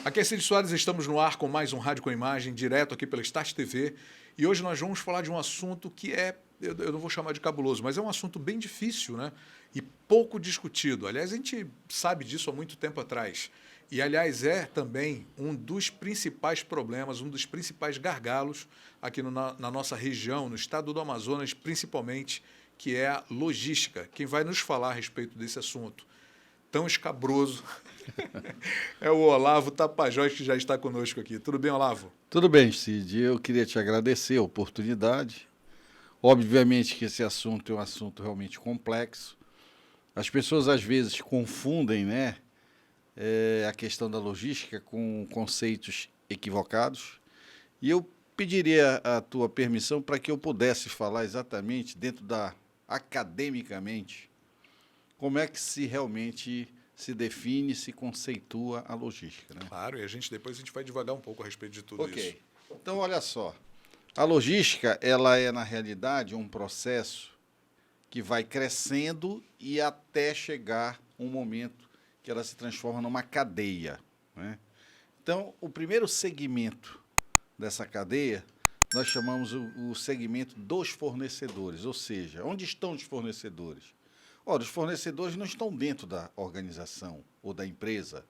Aqui é Cid Soares, estamos no ar com mais um Rádio com Imagem, direto aqui pela Start TV. E hoje nós vamos falar de um assunto que eu não vou chamar de cabuloso, mas é um assunto bem difícil, né? E pouco discutido. Aliás, a gente sabe disso há muito tempo atrás. E, aliás, é também um dos principais problemas, um dos principais gargalos aqui na nossa região, no estado do Amazonas, principalmente, que é a logística. Quem vai nos falar a respeito desse assunto tão escabroso é o Olavo Tapajós, que já está conosco aqui. Tudo bem, Olavo? Tudo bem, Cid. Eu queria te agradecer a oportunidade. Obviamente que esse assunto é um assunto realmente complexo. As pessoas, às vezes, confundem, né, a questão da logística com conceitos equivocados. E eu pediria a tua permissão para que eu pudesse falar exatamente, academicamente, como é que realmente se define, se conceitua a logística, né? Claro, e depois a gente vai devagar um pouco a respeito de tudo isso. Então, olha só. A logística, ela é, na realidade, um processo que vai crescendo e até chegar um momento que ela se transforma numa cadeia, né? Então, o primeiro segmento dessa cadeia, nós chamamos o segmento dos fornecedores, ou seja, onde estão os fornecedores? Ora, os fornecedores não estão dentro da organização ou da empresa,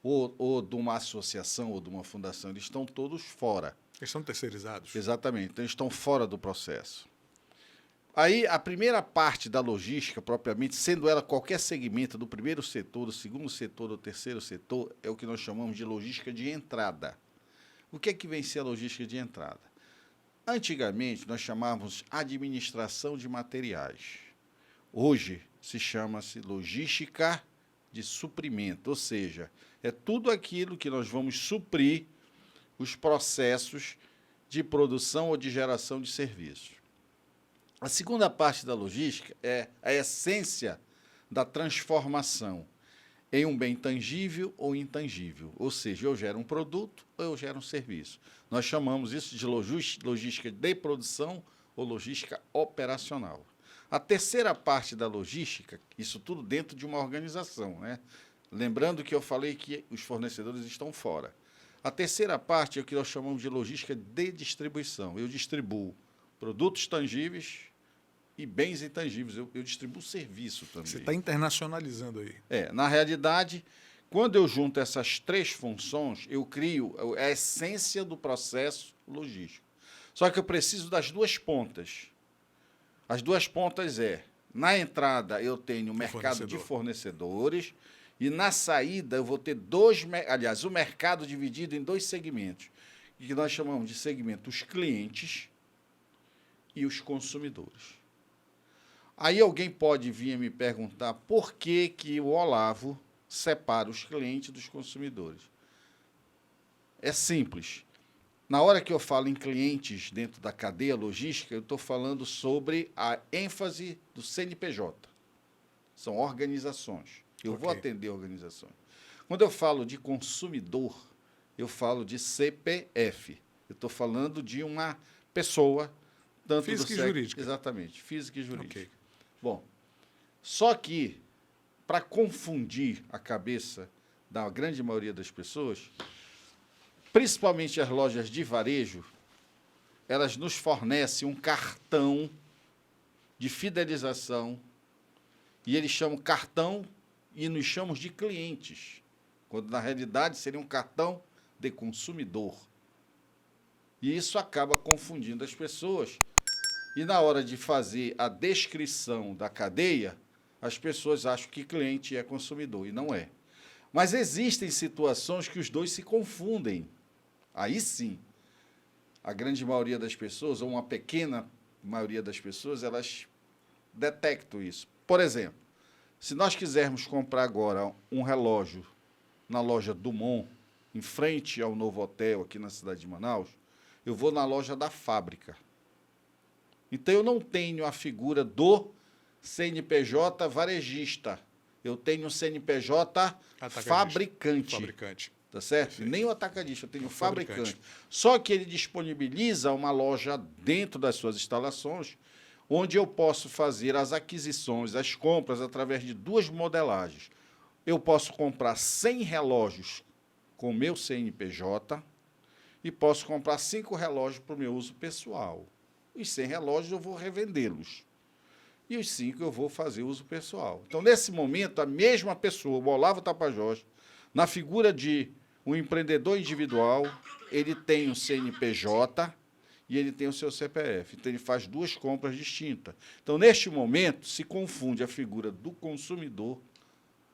ou de uma associação ou de uma fundação, eles estão todos fora. Eles são terceirizados. Exatamente, então eles estão fora do processo. Aí, a primeira parte da logística, propriamente, sendo ela qualquer segmento do primeiro setor, do segundo setor, do terceiro setor, é o que nós chamamos de logística de entrada. O que é que vem ser a logística de entrada? Antigamente, nós chamávamos administração de materiais. Hoje, se chama-se logística de suprimento, ou seja, é tudo aquilo que nós vamos suprir os processos de produção ou de geração de serviços. A segunda parte da logística é a essência da transformação em um bem tangível ou intangível, ou seja, eu gero um produto ou eu gero um serviço. Nós chamamos isso de logística de produção ou logística operacional. A terceira parte da logística, isso tudo dentro de uma organização, né? Lembrando que eu falei que os fornecedores estão fora. A terceira parte é o que nós chamamos de logística de distribuição. Eu distribuo produtos tangíveis e bens intangíveis. Eu distribuo serviço também. Você está internacionalizando aí. Na realidade, quando eu junto essas três funções, eu crio a essência do processo logístico. Só que eu preciso das duas pontas. As duas pontas na entrada eu tenho o mercado de fornecedores e na saída eu vou ter o mercado dividido em dois segmentos, que nós chamamos de segmento os clientes e os consumidores. Aí alguém pode vir me perguntar por que o Olavo separa os clientes dos consumidores. É simples. Na hora que eu falo em clientes dentro da cadeia logística, eu estou falando sobre a ênfase do CNPJ. São organizações. Eu vou atender organizações. Quando eu falo de consumidor, eu falo de CPF. Eu estou falando de uma pessoa, tanto física e jurídica. Exatamente, física e jurídica. Okay. Bom, só que, para confundir a cabeça da grande maioria das pessoas, principalmente as lojas de varejo, elas nos fornecem um cartão de fidelização e eles chamam cartão e nos chamam de clientes, quando na realidade seria um cartão de consumidor. E isso acaba confundindo as pessoas. E na hora de fazer a descrição da cadeia, as pessoas acham que cliente é consumidor, e não é. Mas existem situações que os dois se confundem. Aí sim, a grande maioria das pessoas, ou uma pequena maioria das pessoas, elas detectam isso. Por exemplo, se nós quisermos comprar agora um relógio na loja Dumont, em frente ao novo hotel aqui na cidade de Manaus, eu vou na loja da fábrica. Então, eu não tenho a figura do CNPJ varejista. Eu tenho o CNPJ fabricante. Tá certo? Sim. Nem o atacadista, eu tenho o fabricante. Só que ele disponibiliza uma loja dentro das suas instalações, onde eu posso fazer as aquisições, as compras, através de duas modelagens. Eu posso comprar 100 relógios com o meu CNPJ e posso comprar 5 relógios para o meu uso pessoal. Os 100 relógios eu vou revendê-los. E os 5 eu vou fazer uso pessoal. Então, nesse momento, a mesma pessoa, o Olavo Tapajós, na figura de um empreendedor individual, ele tem o CNPJ e ele tem o seu CPF. Então, ele faz 2 compras distintas. Então, neste momento, se confunde a figura do consumidor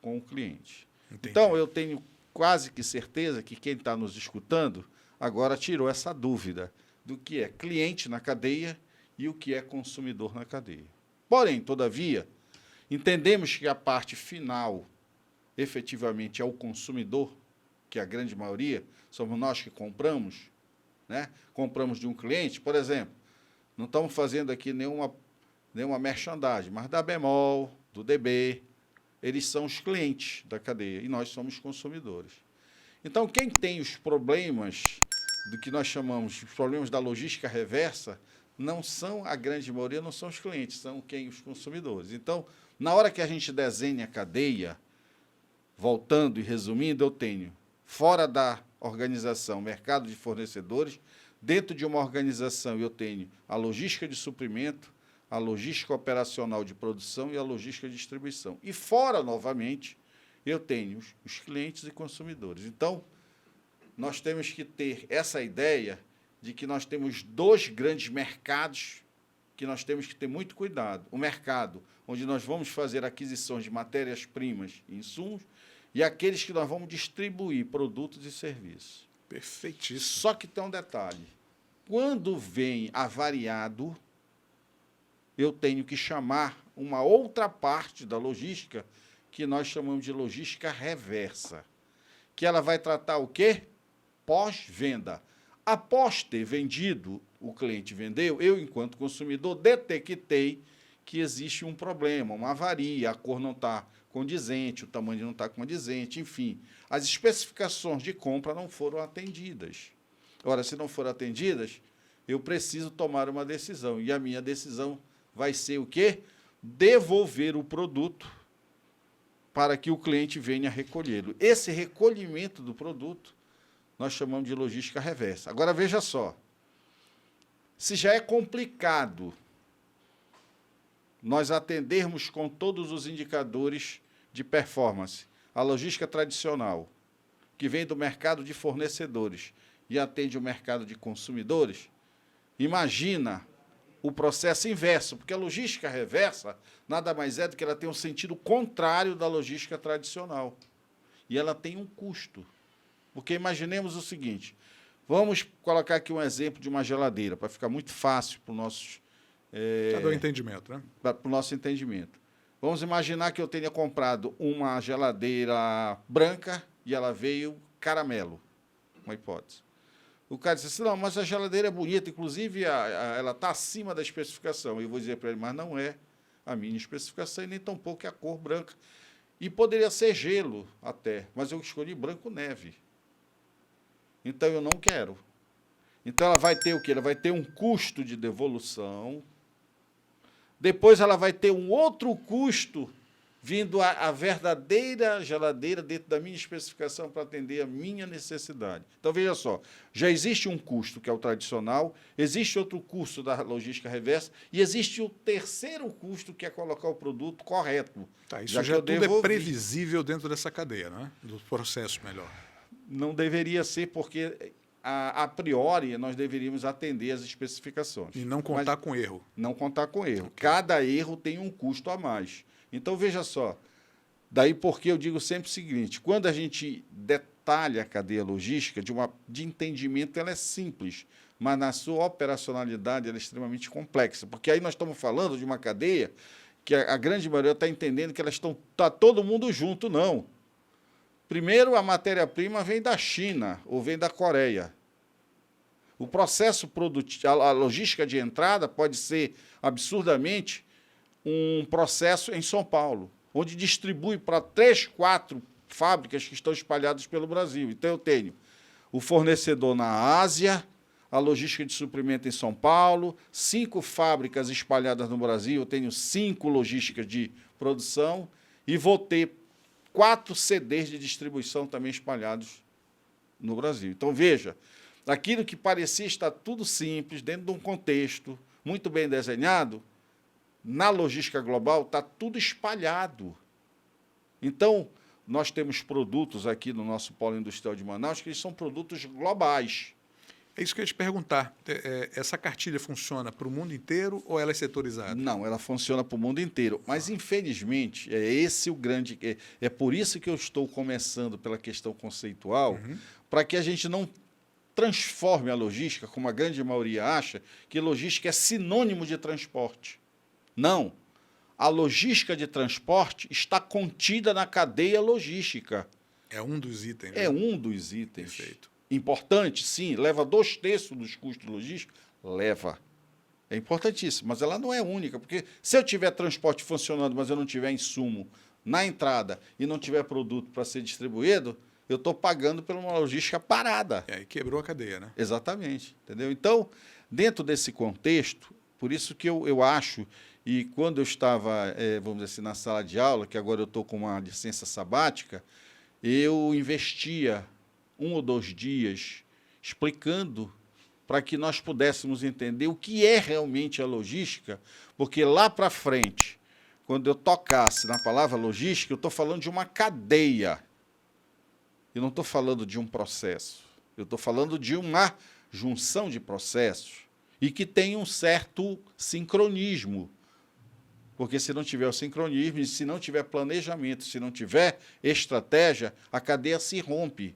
com o cliente. Entendi. Então, eu tenho quase que certeza que quem está nos escutando agora tirou essa dúvida do que é cliente na cadeia e o que é consumidor na cadeia. Porém, todavia, entendemos que a parte final, efetivamente, é o consumidor, que a grande maioria somos nós que compramos, né? Compramos de um cliente, por exemplo, não estamos fazendo aqui nenhuma merchandising, mas da Bemol, do DB, eles são os clientes da cadeia e nós somos consumidores. Então, quem tem os problemas do que nós chamamos de problemas da logística reversa, não são, a grande maioria, não são os clientes, são quem? Os consumidores. Então, na hora que a gente desenha a cadeia, voltando e resumindo, eu tenho, fora da organização, mercado de fornecedores, dentro de uma organização eu tenho a logística de suprimento, a logística operacional de produção e a logística de distribuição. E fora, novamente, eu tenho os clientes e consumidores. Então, nós temos que ter essa ideia de que nós temos 2 grandes mercados que nós temos que ter muito cuidado. O mercado onde nós vamos fazer aquisições de matérias-primas e insumos e aqueles que nós vamos distribuir produtos e serviços. Perfeitíssimo. Só que tem um detalhe. Quando vem avariado, eu tenho que chamar uma outra parte da logística que nós chamamos de logística reversa, que ela vai tratar o quê? Pós-venda. Após ter vendido, o cliente vendeu, eu, enquanto consumidor, detectei que existe um problema, uma avaria, a cor não está condizente, o tamanho não está condizente, enfim. As especificações de compra não foram atendidas. Ora, se não foram atendidas, eu preciso tomar uma decisão. E a minha decisão vai ser o quê? Devolver o produto para que o cliente venha recolhê-lo. Esse recolhimento do produto nós chamamos de logística reversa. Agora, veja só, se já é complicado nós atendermos com todos os indicadores de performance a logística tradicional, que vem do mercado de fornecedores e atende o mercado de consumidores, imagina o processo inverso, porque a logística reversa nada mais é do que ela tem um sentido contrário da logística tradicional. E ela tem um custo. Porque imaginemos o seguinte, vamos colocar aqui um exemplo de uma geladeira, para ficar muito fácil para o nosso... Para o entendimento, né? Para o nosso entendimento. Vamos imaginar que eu tenha comprado uma geladeira branca e ela veio caramelo, uma hipótese. O cara disse assim, não, mas a geladeira é bonita, inclusive ela está acima da especificação. Eu vou dizer para ele, mas não é a minha especificação e nem tampouco é a cor branca. E poderia ser gelo até, mas eu escolhi branco neve. Então, eu não quero. Então, ela vai ter o quê? Ela vai ter um custo de devolução. Depois, ela vai ter um outro custo vindo a verdadeira geladeira dentro da minha especificação para atender a minha necessidade. Então, veja só, já existe um custo, que é o tradicional, existe outro custo da logística reversa e existe o terceiro custo, que é colocar o produto correto. Tá, isso já tudo é previsível dentro dessa cadeia, né? Do processo, melhor. Não deveria ser, porque, a priori, nós deveríamos atender as especificações. E não contar com erro. Não contar com erro. Okay. Cada erro tem um custo a mais. Então, veja só, daí porque eu digo sempre o seguinte, quando a gente detalha a cadeia logística, de entendimento, ela é simples, mas na sua operacionalidade ela é extremamente complexa, porque aí nós estamos falando de uma cadeia que a grande maioria está entendendo que está todo mundo junto, não. Primeiro, a matéria-prima vem da China ou vem da Coreia. O processo produtivo, a logística de entrada pode ser absurdamente um processo em São Paulo, onde distribui para 3, 4 fábricas que estão espalhadas pelo Brasil. Então, eu tenho o fornecedor na Ásia, a logística de suprimento em São Paulo, 5 fábricas espalhadas no Brasil, eu tenho 5 logísticas de produção e vou ter 4 CDs de distribuição também espalhados no Brasil. Então, veja, aquilo que parecia estar tudo simples, dentro de um contexto muito bem desenhado, na logística global está tudo espalhado. Então, nós temos produtos aqui no nosso polo industrial de Manaus que eles são produtos globais. É isso que eu ia te perguntar. Essa cartilha funciona para o mundo inteiro ou ela é setorizada? Não, ela funciona para o mundo inteiro. Mas, infelizmente, é esse o grande... É por isso que eu estou começando pela questão conceitual, para que a gente não transforme a logística, como a grande maioria acha, que logística é sinônimo de transporte. Não. A logística de transporte está contida na cadeia logística. É um dos itens. É né? um dos itens. Perfeito. Importante, sim. Leva 2/3 dos custos logísticos? Leva. É importantíssimo, mas ela não é única, porque se eu tiver transporte funcionando, mas eu não tiver insumo na entrada e não tiver produto para ser distribuído, eu estou pagando por uma logística parada. E aí quebrou a cadeia, né? Exatamente. Entendeu? Então, dentro desse contexto, por isso que eu acho, e quando eu estava, vamos dizer assim, na sala de aula, que agora eu estou com uma licença sabática, eu investia 1 ou 2 dias explicando para que nós pudéssemos entender o que é realmente a logística, porque lá para frente, quando eu tocasse na palavra logística, eu estou falando de uma cadeia. Eu não estou falando de um processo. Eu estou falando de uma junção de processos e que tem um certo sincronismo. Porque se não tiver o sincronismo, se não tiver planejamento, se não tiver estratégia, a cadeia se rompe.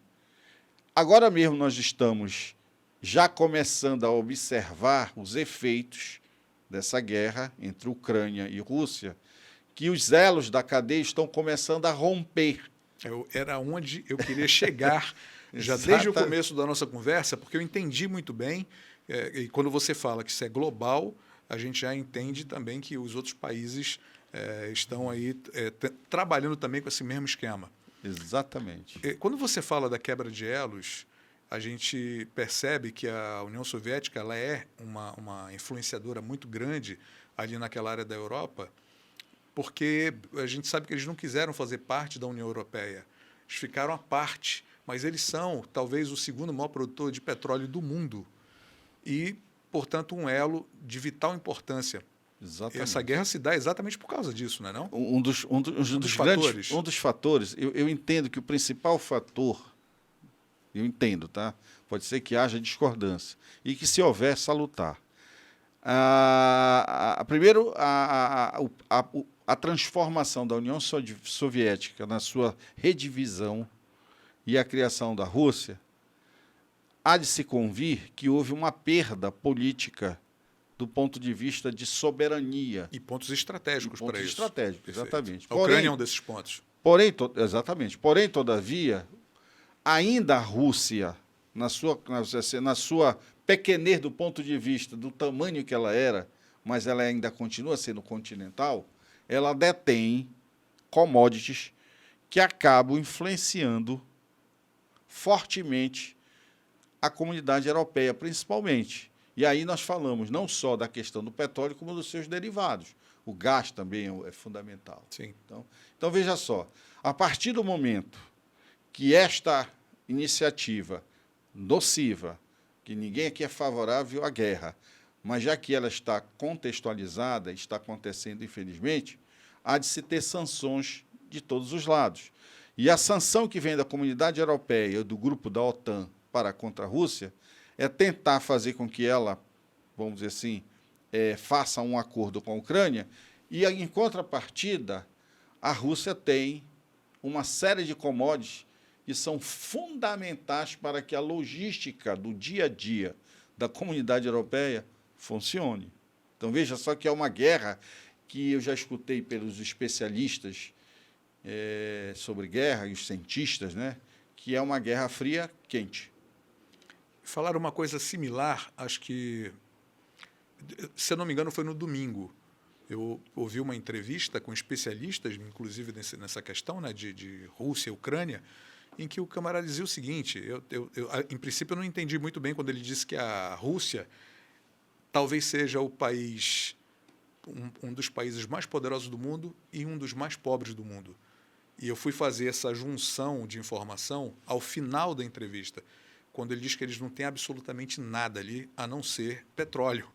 Agora mesmo nós estamos já começando a observar os efeitos dessa guerra entre Ucrânia e Rússia, que os elos da cadeia estão começando a romper. Era onde eu queria chegar já desde o começo da nossa conversa, porque eu entendi muito bem, e quando você fala que isso é global, a gente já entende também que os outros países estão aí trabalhando também com esse mesmo esquema. Exatamente. Quando você fala da quebra de elos, a gente percebe que a União Soviética ela é uma influenciadora muito grande ali naquela área da Europa, porque a gente sabe que eles não quiseram fazer parte da União Europeia. Eles ficaram à parte, mas eles são talvez o segundo maior produtor de petróleo do mundo e, portanto, um elo de vital importância. Exatamente. E essa guerra se dá exatamente por causa disso, não é não? Um dos fatores. Eu entendo que o principal fator, eu entendo, tá? Pode ser que haja discordância e que, se houver, salutar. Primeiro, a transformação da União Soviética na sua redivisão e a criação da Rússia, há de se convir que houve uma perda política do ponto de vista de soberania. E pontos estratégicos para isso. Pontos estratégicos, exatamente. A Ucrânia é um desses pontos. Exatamente. Porém, todavia, ainda a Rússia, na sua pequenez do ponto de vista do tamanho que ela era, mas ela ainda continua sendo continental, ela detém commodities que acabam influenciando fortemente a comunidade europeia, principalmente. E aí nós falamos não só da questão do petróleo, como dos seus derivados. O gás também é fundamental. Sim. Então, veja só, a partir do momento que esta iniciativa nociva, que ninguém aqui é favorável à guerra, mas já que ela está contextualizada, está acontecendo, infelizmente, há de se ter sanções de todos os lados. E a sanção que vem da comunidade europeia, do grupo da OTAN contra a Rússia, é tentar fazer com que ela, vamos dizer assim, faça um acordo com a Ucrânia e, em contrapartida, a Rússia tem uma série de commodities que são fundamentais para que a logística do dia a dia da comunidade europeia funcione. Então, veja só que é uma guerra que eu já escutei pelos especialistas sobre guerra e os cientistas, né, que é uma guerra fria quente. Falaram uma coisa similar, acho que, se eu não me engano, foi no domingo. Eu ouvi uma entrevista com especialistas, inclusive nessa questão, né, de Rússia e Ucrânia, em que o camarada dizia o seguinte, em princípio eu não entendi muito bem quando ele disse que a Rússia talvez seja o país, um dos países mais poderosos do mundo e um dos mais pobres do mundo. E eu fui fazer essa junção de informação ao final da entrevista, quando ele diz que eles não têm absolutamente nada ali, a não ser petróleo,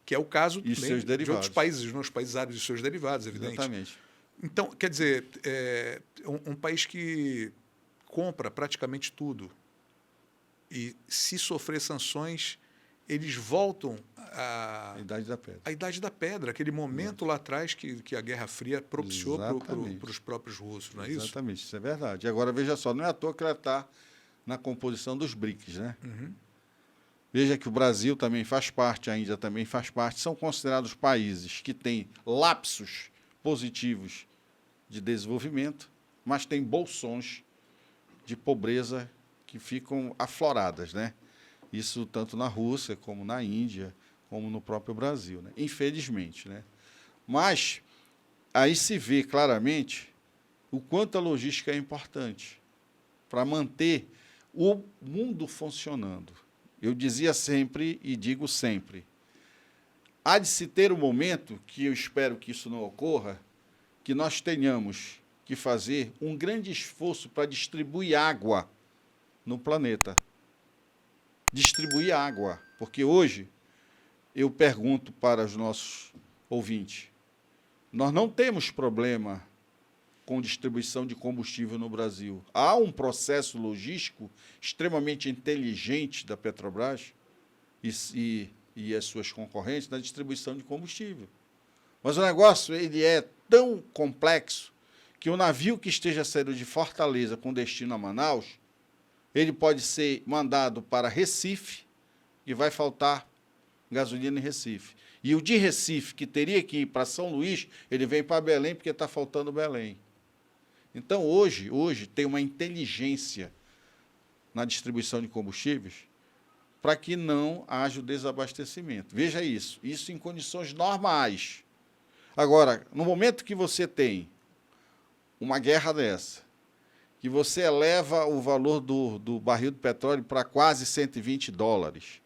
que é o caso E seus de derivados. outros países, nos países árabes e seus derivados, evidente. Exatamente. Então, quer dizer, é um país que compra praticamente tudo e, se sofrer sanções, eles voltam A idade da pedra. à Idade da Pedra, aquele momento lá atrás que a Guerra Fria propiciou para os próprios russos, não é isso? Exatamente, isso é verdade. Agora, veja só, não é à toa que ela está na composição dos BRICS, né? Uhum. Veja que o Brasil também faz parte, a Índia também faz parte, são considerados países que têm lapsos positivos de desenvolvimento, mas têm bolsões de pobreza que ficam afloradas, né? Isso tanto na Rússia, como na Índia, como no próprio Brasil, né? Infelizmente, né? Mas aí se vê claramente o quanto a logística é importante para manter o mundo funcionando. Eu dizia sempre e digo sempre, há de se ter um momento, que eu espero que isso não ocorra, que nós tenhamos que fazer um grande esforço para distribuir água no planeta. Distribuir água, porque hoje eu pergunto para os nossos ouvintes, nós não temos problema com distribuição de combustível no Brasil. Há um processo extremamente inteligente da Petrobras e as suas concorrentes na distribuição de combustível. Mas o negócio ele é tão complexo que o navio que esteja saindo de Fortaleza com destino a Manaus, ele pode ser mandado para Recife e vai faltar gasolina em Recife. E o de Recife, que teria que ir para São Luís, ele vem para Belém porque está faltando Belém. Então, hoje tem uma inteligência na distribuição de combustíveis para que não haja o desabastecimento. Veja isso em condições normais. Agora, no momento que você tem uma guerra dessa, que você eleva o valor do barril de petróleo para quase $120,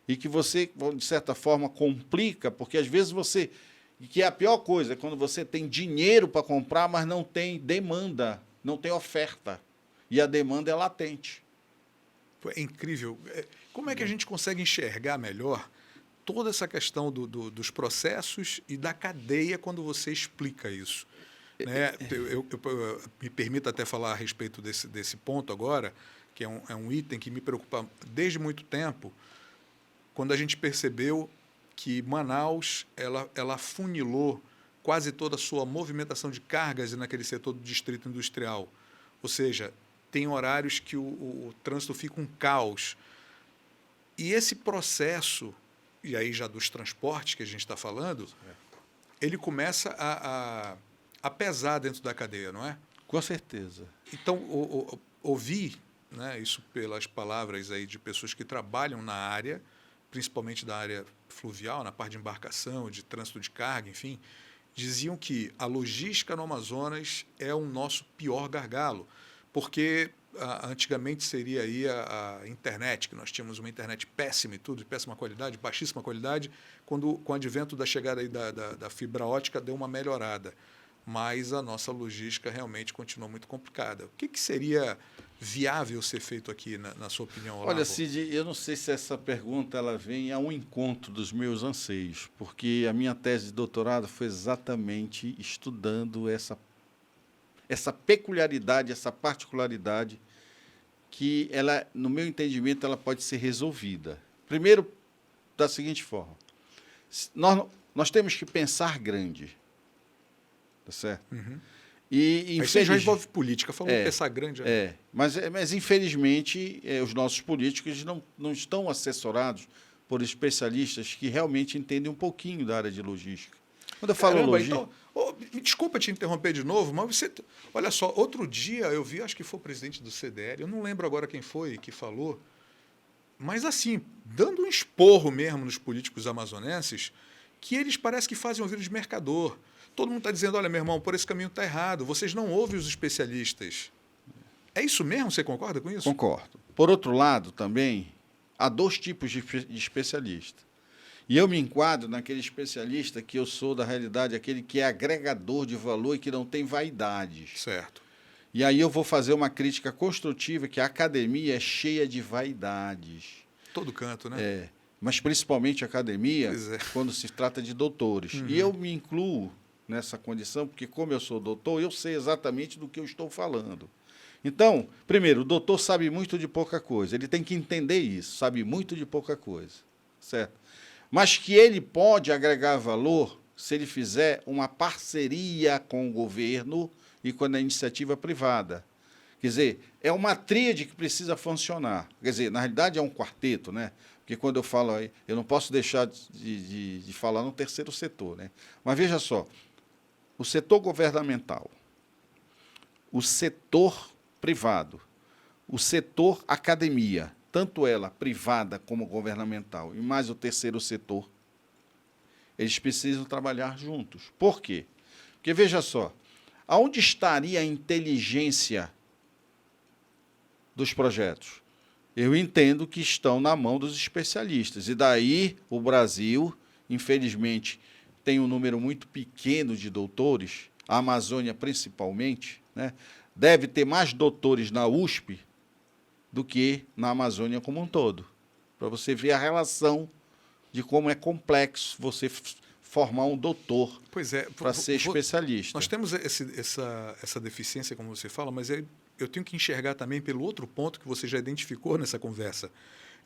e que você, de certa forma, complica, porque às vezes você... E que é a pior coisa, é quando você tem dinheiro para comprar, mas não tem demanda, não tem oferta. E a demanda é latente. É incrível. Como é que a gente consegue enxergar melhor toda essa questão dos processos e da cadeia quando você explica isso? Né? Eu me permito até falar a respeito desse ponto agora, que é um item que me preocupa desde muito tempo, quando a gente percebeu que Manaus ela afunilou quase toda a sua movimentação de cargas naquele setor do distrito industrial. Ou seja, tem horários que o trânsito fica um caos. E esse processo, e aí já dos transportes que a gente está falando, ele começa a pesar dentro da cadeia, não é? Com certeza. Então, ouvir, né, isso pelas palavras aí de pessoas que trabalham na área, principalmente da área fluvial, na parte de embarcação, de trânsito de carga, enfim, diziam que a logística no Amazonas é o nosso pior gargalo, porque antigamente seria aí a internet, que nós tínhamos uma internet péssima e tudo, de péssima qualidade, baixíssima qualidade, quando com o advento da chegada aí da fibra ótica deu uma melhorada. Mas a nossa logística realmente continua muito complicada. O que seria viável ser feito aqui, na sua opinião, Olavo? Olha, Cid, eu não sei se essa pergunta ela vem ao encontro dos meus anseios, porque a minha tese de doutorado foi exatamente estudando essa peculiaridade, essa particularidade, que ela, no meu entendimento, ela pode ser resolvida. Primeiro, da seguinte forma, nós temos que pensar grande. Tá certo? Uhum. E isso já envolve política, falou pensar grande. Mas infelizmente, os nossos políticos não estão assessorados por especialistas que realmente entendem um pouquinho da área de logística. Quando eu falo logística... Então, me desculpa te interromper de novo, mas você... Olha só, outro dia eu vi, acho que foi o presidente do CDL, eu não lembro agora quem foi que falou, mas assim, dando um esporro mesmo nos políticos amazonenses, que eles parecem que fazem ouvido de mercador. Todo mundo está dizendo, olha, meu irmão, por esse caminho está errado, vocês não ouvem os especialistas. É isso mesmo? Você concorda com isso? Concordo. Por outro lado, também, há dois tipos de especialista. E eu me enquadro naquele especialista que eu sou, da realidade, aquele que é agregador de valor e que não tem vaidades. Certo. E aí eu vou fazer uma crítica construtiva, que a academia é cheia de vaidades. Todo canto, né? Mas principalmente a academia, Pois é. quando se trata de doutores. E eu me incluo nessa condição, porque como eu sou doutor, eu sei exatamente do que eu estou falando. Então, primeiro, o doutor sabe muito de pouca coisa, ele tem que entender isso, sabe muito de pouca coisa, certo? Mas que ele pode agregar valor se ele fizer uma parceria com o governo e com a iniciativa privada. Quer dizer, é uma tríade que precisa funcionar. Quer dizer, na realidade é um quarteto, né? Porque quando eu falo aí, eu não posso deixar de falar no terceiro setor, né? Mas veja só, o setor governamental, o setor privado, o setor academia, tanto ela privada como governamental, e mais o terceiro setor, eles precisam trabalhar juntos. Por quê? Porque, veja só, aonde estaria a inteligência dos projetos? Eu entendo que estão na mão dos especialistas. E daí o Brasil, infelizmente, tem um número muito pequeno de doutores, a Amazônia principalmente, né? Deve ter mais doutores na USP do que na Amazônia como um todo, para você ver a relação de como é complexo você formar um doutor para ser especialista. Nós temos essa deficiência, como você fala, mas eu tenho que enxergar também pelo outro ponto que você já identificou nessa conversa,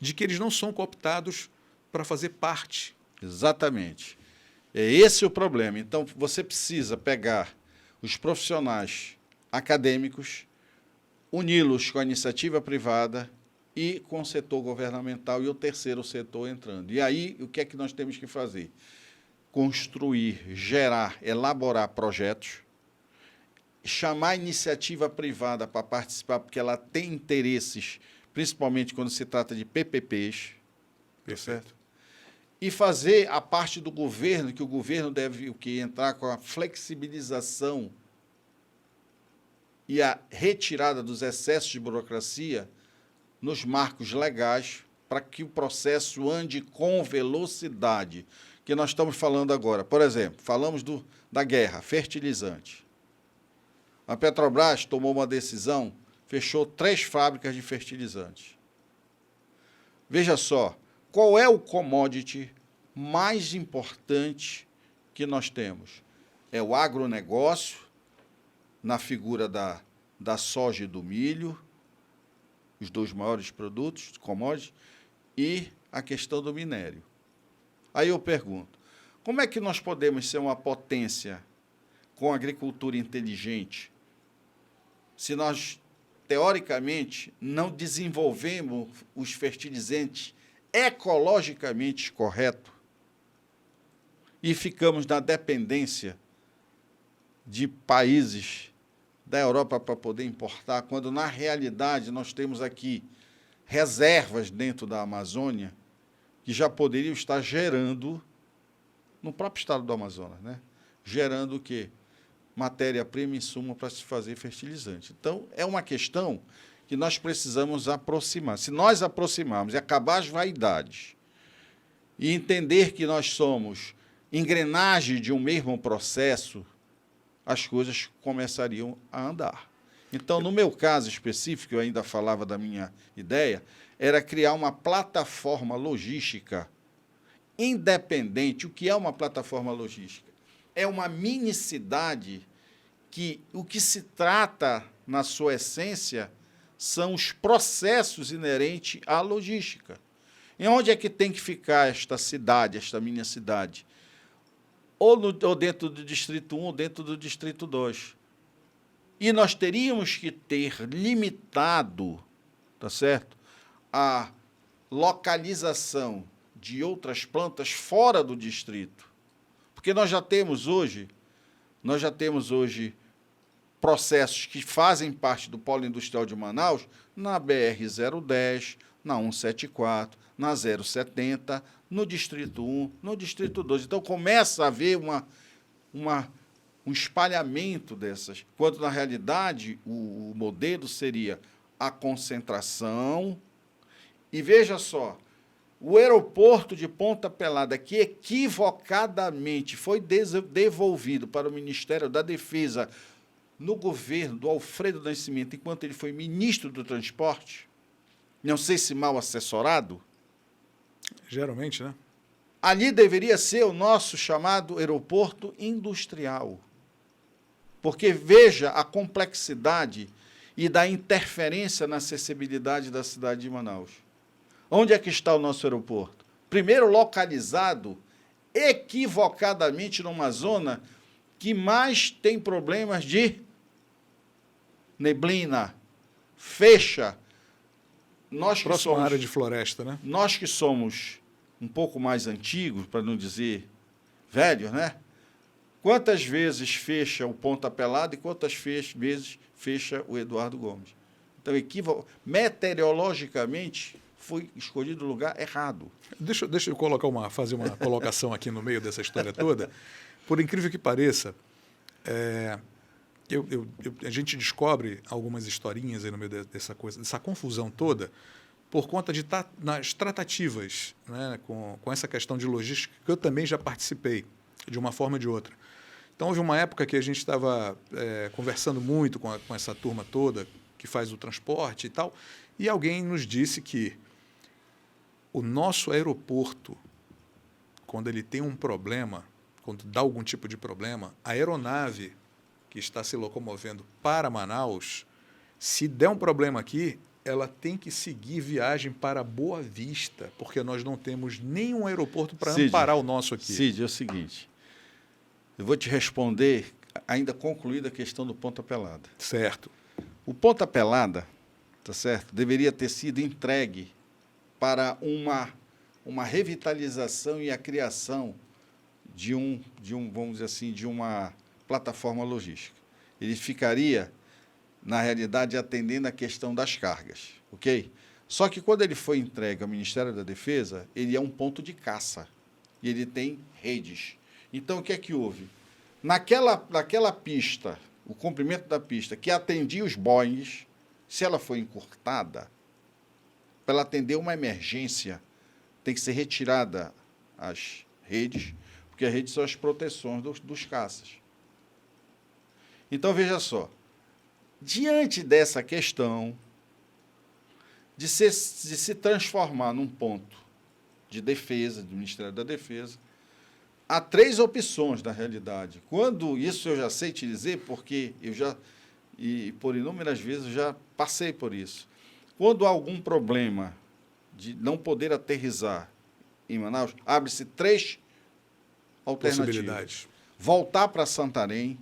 de que eles não são cooptados para fazer parte. Exatamente. É esse o problema. Então, você precisa pegar os profissionais acadêmicos, uni-los com a iniciativa privada e com o setor governamental e o terceiro setor entrando. E aí, o que é que nós temos que fazer? Construir, gerar, elaborar projetos, chamar a iniciativa privada para participar, porque ela tem interesses, principalmente quando se trata de PPPs, certo? E fazer a parte do governo, que o governo deve entrar com a flexibilização e a retirada dos excessos de burocracia nos marcos legais para que o processo ande com velocidade, que nós estamos falando agora. Por exemplo, falamos da guerra, fertilizante. A Petrobras tomou uma decisão, fechou 3 fábricas de fertilizantes. Veja só, qual é o commodity mais importante que nós temos? É o agronegócio, na figura da soja e do milho, os 2 maiores produtos, commodities, e a questão do minério. Aí eu pergunto, como é que nós podemos ser uma potência com agricultura inteligente se nós, teoricamente, não desenvolvemos os fertilizantes ecologicamente corretos e ficamos na dependência de países da Europa para poder importar, quando, na realidade, nós temos aqui reservas dentro da Amazônia que já poderiam estar gerando, no próprio estado do Amazonas, né? Gerando o quê? Matéria-prima, insumo para se fazer fertilizante. Então, é uma questão que nós precisamos aproximar. Se nós aproximarmos e acabar as vaidades e entender que nós somos engrenagem de um mesmo processo, as coisas começariam a andar. Então, no meu caso específico, eu ainda falava da minha ideia, era criar uma plataforma logística independente. O que é uma plataforma logística? É uma mini-cidade que o que se trata, na sua essência, são os processos inerentes à logística. E onde é que tem que ficar esta cidade, esta mini-cidade? Ou dentro do Distrito 1 ou dentro do Distrito 2. E nós teríamos que ter limitado, tá certo, a localização de outras plantas fora do distrito. Porque nós já temos hoje processos que fazem parte do polo industrial de Manaus na BR-010, na 174, na 070, no Distrito 1, no Distrito 2. Então, começa a haver um espalhamento dessas, quando, na realidade, o modelo seria a concentração. E veja só, o aeroporto de Ponta Pelada, que equivocadamente foi devolvido para o Ministério da Defesa no governo do Alfredo Nascimento, enquanto ele foi ministro do Transporte, não sei se mal assessorado, Geralmente, né? ali deveria ser o nosso chamado aeroporto industrial. Porque veja a complexidade e da interferência na acessibilidade da cidade de Manaus. Onde é que está o nosso aeroporto? Primeiro, localizado equivocadamente numa zona que mais tem problemas de neblina, fecha. Próxima área de floresta, né? Nós que somos um pouco mais antigos, para não dizer velhos, né? Quantas vezes fecha o Ponta Pelada e quantas vezes fecha o Eduardo Gomes? Então, meteorologicamente, foi escolhido o lugar errado. Deixa eu fazer uma colocação aqui no meio dessa história toda. Por incrível que pareça, a gente descobre algumas historinhas aí no meio dessa confusão toda por conta de estar nas tratativas, né, com essa questão de logística, que eu também já participei, de uma forma ou de outra. Então, houve uma época que a gente estava conversando muito com essa turma toda que faz o transporte e tal, e alguém nos disse que o nosso aeroporto, quando ele tem um problema, quando dá algum tipo de problema, a aeronave que está se locomovendo para Manaus, se der um problema aqui, ela tem que seguir viagem para Boa Vista, porque nós não temos nenhum aeroporto para amparar o nosso aqui. Cid, é o seguinte, eu vou te responder, ainda concluída a questão do Ponta Pelada. Certo. O Ponta Pelada, tá certo, deveria ter sido entregue para uma revitalização e a criação de vamos dizer assim, de uma plataforma logística. Ele ficaria, na realidade, atendendo a questão das cargas, ok? Só que quando ele foi entregue ao Ministério da Defesa, ele é um ponto de caça e ele tem redes. Então, o que é que houve? Naquela pista, o comprimento da pista que atendia os Boeings, se ela foi encurtada, para ela atender uma emergência, tem que ser retirada as redes, porque as redes são as proteções dos caças. Então, veja só, diante dessa questão de se transformar num ponto de defesa, do Ministério da Defesa, há três opções, na realidade. Quando isso eu já sei te dizer, porque e por inúmeras vezes eu já passei por isso. Quando há algum problema de não poder aterrissar em Manaus, abre-se três alternativas. Voltar para Santarém,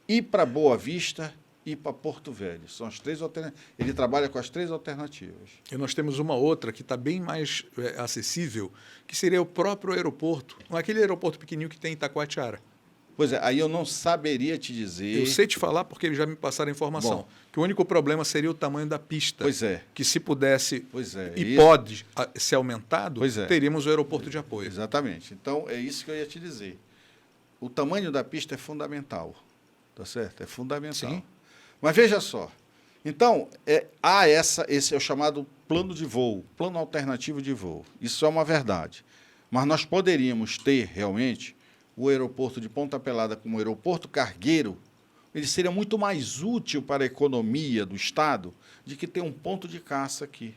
ir para Boa Vista e ir para Porto Velho. São as três alternativas. Ele trabalha com as três alternativas. E nós temos uma outra que está bem mais acessível, que seria o próprio aeroporto. Aquele aeroporto pequenininho que tem em Itacoatiara. Pois é, aí eu não saberia te dizer... Eu sei te falar porque eles já me passaram a informação. Bom, que o único problema seria o tamanho da pista. Pois é. Que se pudesse isso, pode ser aumentado, pois teríamos o aeroporto de apoio. Exatamente. Então, é isso que eu ia te dizer. O tamanho da pista é fundamental. Tá certo? É fundamental. Sim. Mas veja só. Então, esse é o chamado plano de voo, plano alternativo de voo. Isso é uma verdade. Mas nós poderíamos ter, realmente, o aeroporto de Ponta Pelada como aeroporto cargueiro, ele seria muito mais útil para a economia do Estado de que ter um ponto de caça aqui.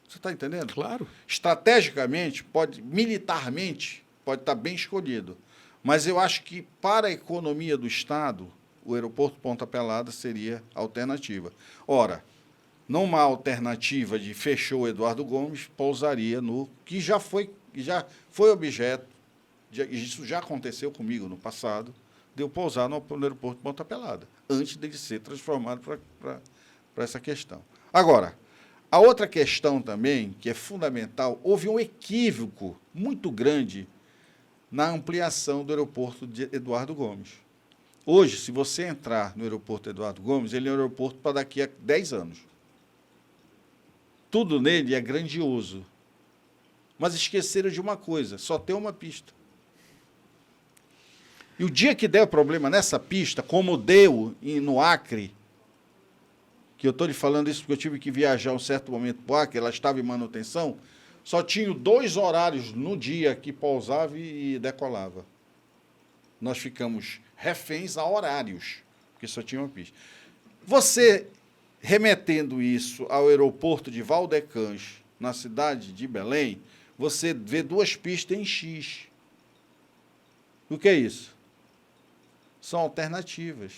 Você está entendendo? Claro. Estrategicamente, militarmente, pode estar bem escolhido. Mas eu acho que, para a economia do Estado, o aeroporto Ponta Pelada seria a alternativa. Ora, numa alternativa de fechou o Eduardo Gomes, pousaria no que já foi objeto, isso já aconteceu comigo no passado, de eu pousar no aeroporto Ponta Pelada, antes de ser transformado para essa questão. Agora, a outra questão também, que é fundamental, houve um equívoco muito grande na ampliação do aeroporto de Eduardo Gomes. Hoje, se você entrar no aeroporto Eduardo Gomes, ele é um aeroporto para daqui a 10 anos. Tudo nele é grandioso. Mas esqueceram de uma coisa, só tem uma pista. E o dia que der problema nessa pista, como deu no Acre, que eu estou lhe falando isso porque eu tive que viajar um certo momento para o Acre, ela estava em manutenção, só tinha 2 horários no dia que pousava e decolava. Nós ficamos reféns a horários, porque só tinha uma pista. Você, remetendo isso ao aeroporto de Valdecães, na cidade de Belém, você vê 2 pistas em X. O que é isso? São alternativas.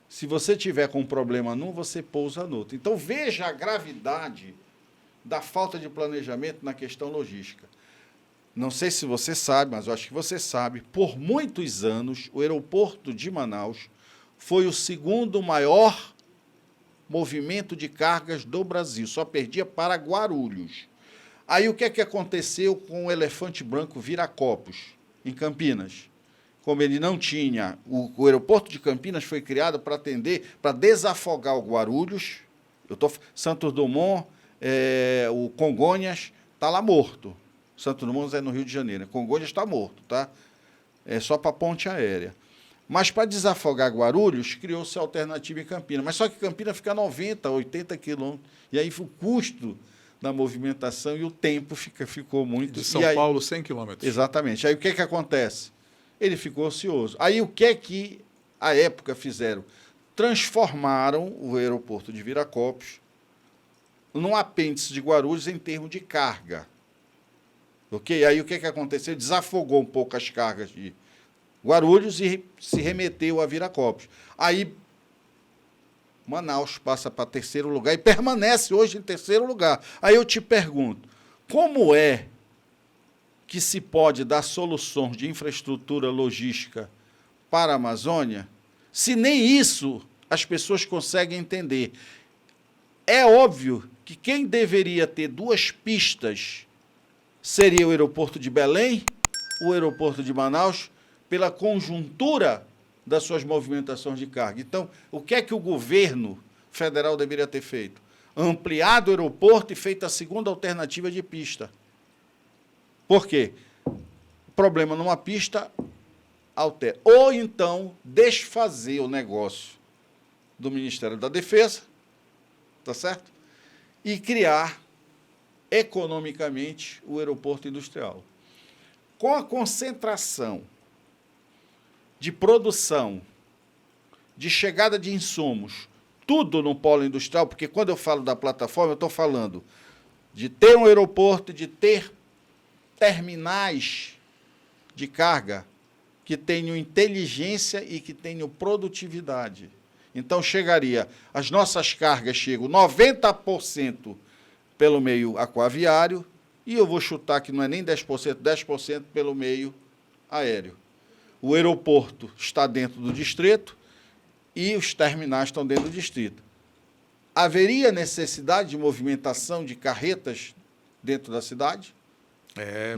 Se você tiver com um problema num, você pousa no outro. Então, veja a gravidade da falta de planejamento na questão logística. Não sei se você sabe, mas eu acho que você sabe, por muitos anos, o aeroporto de Manaus foi o 2º maior movimento de cargas do Brasil, só perdia para Guarulhos. Aí o que é que aconteceu com o Elefante Branco Viracopos, em Campinas? Como ele não tinha, o aeroporto de Campinas foi criado para atender, para desafogar o Guarulhos, Santos Dumont, o Congonhas está lá morto. Santos Dumont é no Rio de Janeiro, Congonhas está morto, tá? É só para ponte aérea. Mas para desafogar Guarulhos, criou-se a alternativa em Campinas. Mas só que Campinas fica 90, 80 quilômetros. E aí o custo da movimentação e o tempo ficou muito... De São Paulo, 100 quilômetros. Exatamente. Aí o que é que acontece? Ele ficou ocioso. Aí o que é que, à época, fizeram? Transformaram o aeroporto de Viracopos num apêndice de Guarulhos em termos de carga. Ok? Aí o que é que aconteceu? Desafogou um pouco as cargas de Guarulhos e se remeteu a Viracopos. Aí Manaus passa para 3º lugar e permanece hoje em 3º lugar. Aí eu te pergunto, como é que se pode dar soluções de infraestrutura logística para a Amazônia, se nem isso as pessoas conseguem entender? É óbvio que quem deveria ter 2 pistas seria o aeroporto de Belém, o aeroporto de Manaus, pela conjuntura das suas movimentações de carga. Então, o que é que o governo federal deveria ter feito? Ampliado o aeroporto e feito a 2ª alternativa de pista. Por quê? Problema numa pista, altera. Ou então, desfazer o negócio do Ministério da Defesa, tá certo? E criar, economicamente, o aeroporto industrial. Com a concentração de produção, de chegada de insumos, tudo no polo industrial, porque quando eu falo da plataforma, eu estou falando de ter um aeroporto, de ter terminais de carga que tenham inteligência e que tenham produtividade. Então, as nossas cargas chegam 90% pelo meio aquaviário, e eu vou chutar que não é nem 10%, 10% pelo meio aéreo. O aeroporto está dentro do distrito e os terminais estão dentro do distrito. Haveria necessidade de movimentação de carretas dentro da cidade?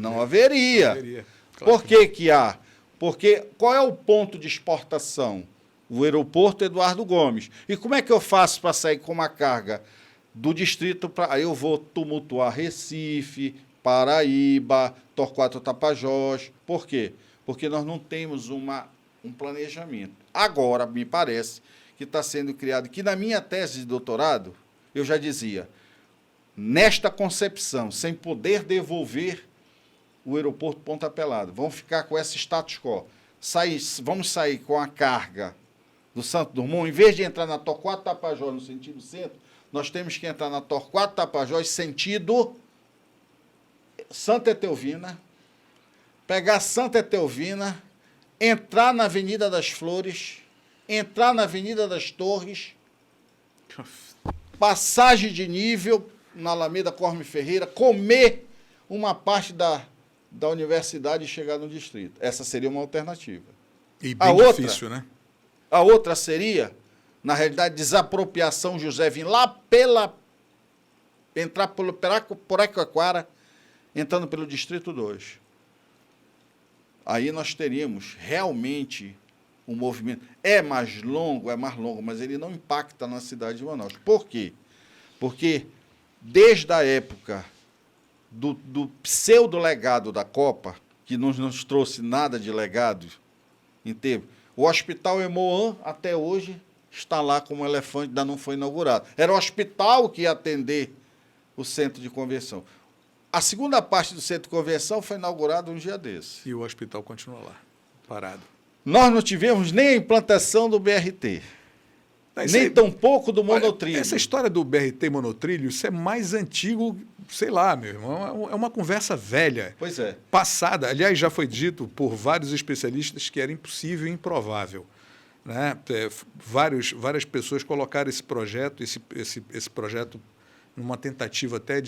Não haveria. Claro. Por que há? Porque qual é o ponto de exportação? O aeroporto Eduardo Gomes. E como é que eu faço para sair com uma carga do distrito para... Aí eu vou tumultuar Recife, Paraíba, Torquato Tapajós. Por quê? Porque nós não temos um planejamento. Agora, me parece que está sendo criado, que na minha tese de doutorado, eu já dizia, nesta concepção, sem poder devolver o aeroporto Ponta Pelada, vamos ficar com esse status quo. Vamos sair com a carga do Santos Dumont, em vez de entrar na Torquato Tapajós no sentido centro, nós temos que entrar na Torquato Tapajós sentido Santa Etelvina, pegar Santa Etelvina, entrar na Avenida das Flores, entrar na Avenida das Torres, passagem de nível na Alameda Cosme Ferreira, comer uma parte da universidade e chegar no distrito. Essa seria uma alternativa. E bem difícil, né? A outra seria, na realidade, desapropriação José Vim, lá entrar por Aquaquara, entrando pelo Distrito 2. Aí nós teríamos realmente um movimento. É mais longo, mas ele não impacta na cidade de Manaus. Por quê? Porque desde a época do pseudo-legado da Copa, que não nos trouxe nada de legado em termos, o Hospital Hemoan, até hoje, está lá como elefante, ainda não foi inaugurado. Era o hospital que ia atender o centro de convenção. A segunda parte do centro de convenção foi inaugurada um dia desse. E o hospital continua lá, parado. Nós não tivemos nem a implantação do BRT, nem tampouco do monotrilho. Essa história do BRT monotrilho, isso é mais antigo, sei lá, meu irmão, é uma conversa velha. Pois é. Passada. Aliás, já foi dito por vários especialistas que era impossível e improvável. Né? Várias pessoas colocaram esse projeto numa tentativa até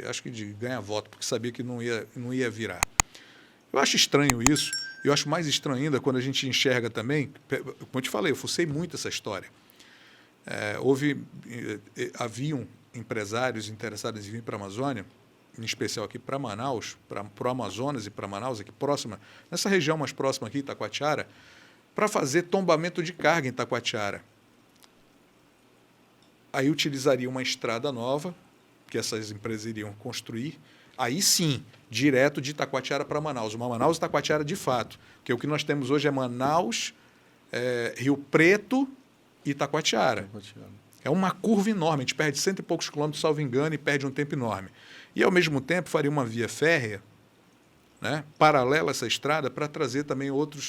acho que de ganhar voto, porque sabia que não ia virar. Eu acho estranho isso. Eu acho mais estranho ainda quando a gente enxerga também, como eu te falei, eu fucei muito essa história. Haviam empresários interessados em vir para a Amazônia, em especial aqui para Manaus, para o Amazonas e para Manaus, aqui próxima, nessa região mais próxima aqui, Itacoatiara, para fazer tombamento de carga em Itacoatiara. Aí utilizaria uma estrada nova, que essas empresas iriam construir, aí sim, direto de Itacoatiara para Manaus. Uma Manaus e Itacoatiara de fato, porque o que nós temos hoje é Manaus, Rio Preto e Itacoatiara. É uma curva enorme, a gente perde 100 e poucos quilômetros, salvo engano, e perde um tempo enorme. E, ao mesmo tempo, faria uma via férrea, né, paralela a essa estrada, para trazer também outro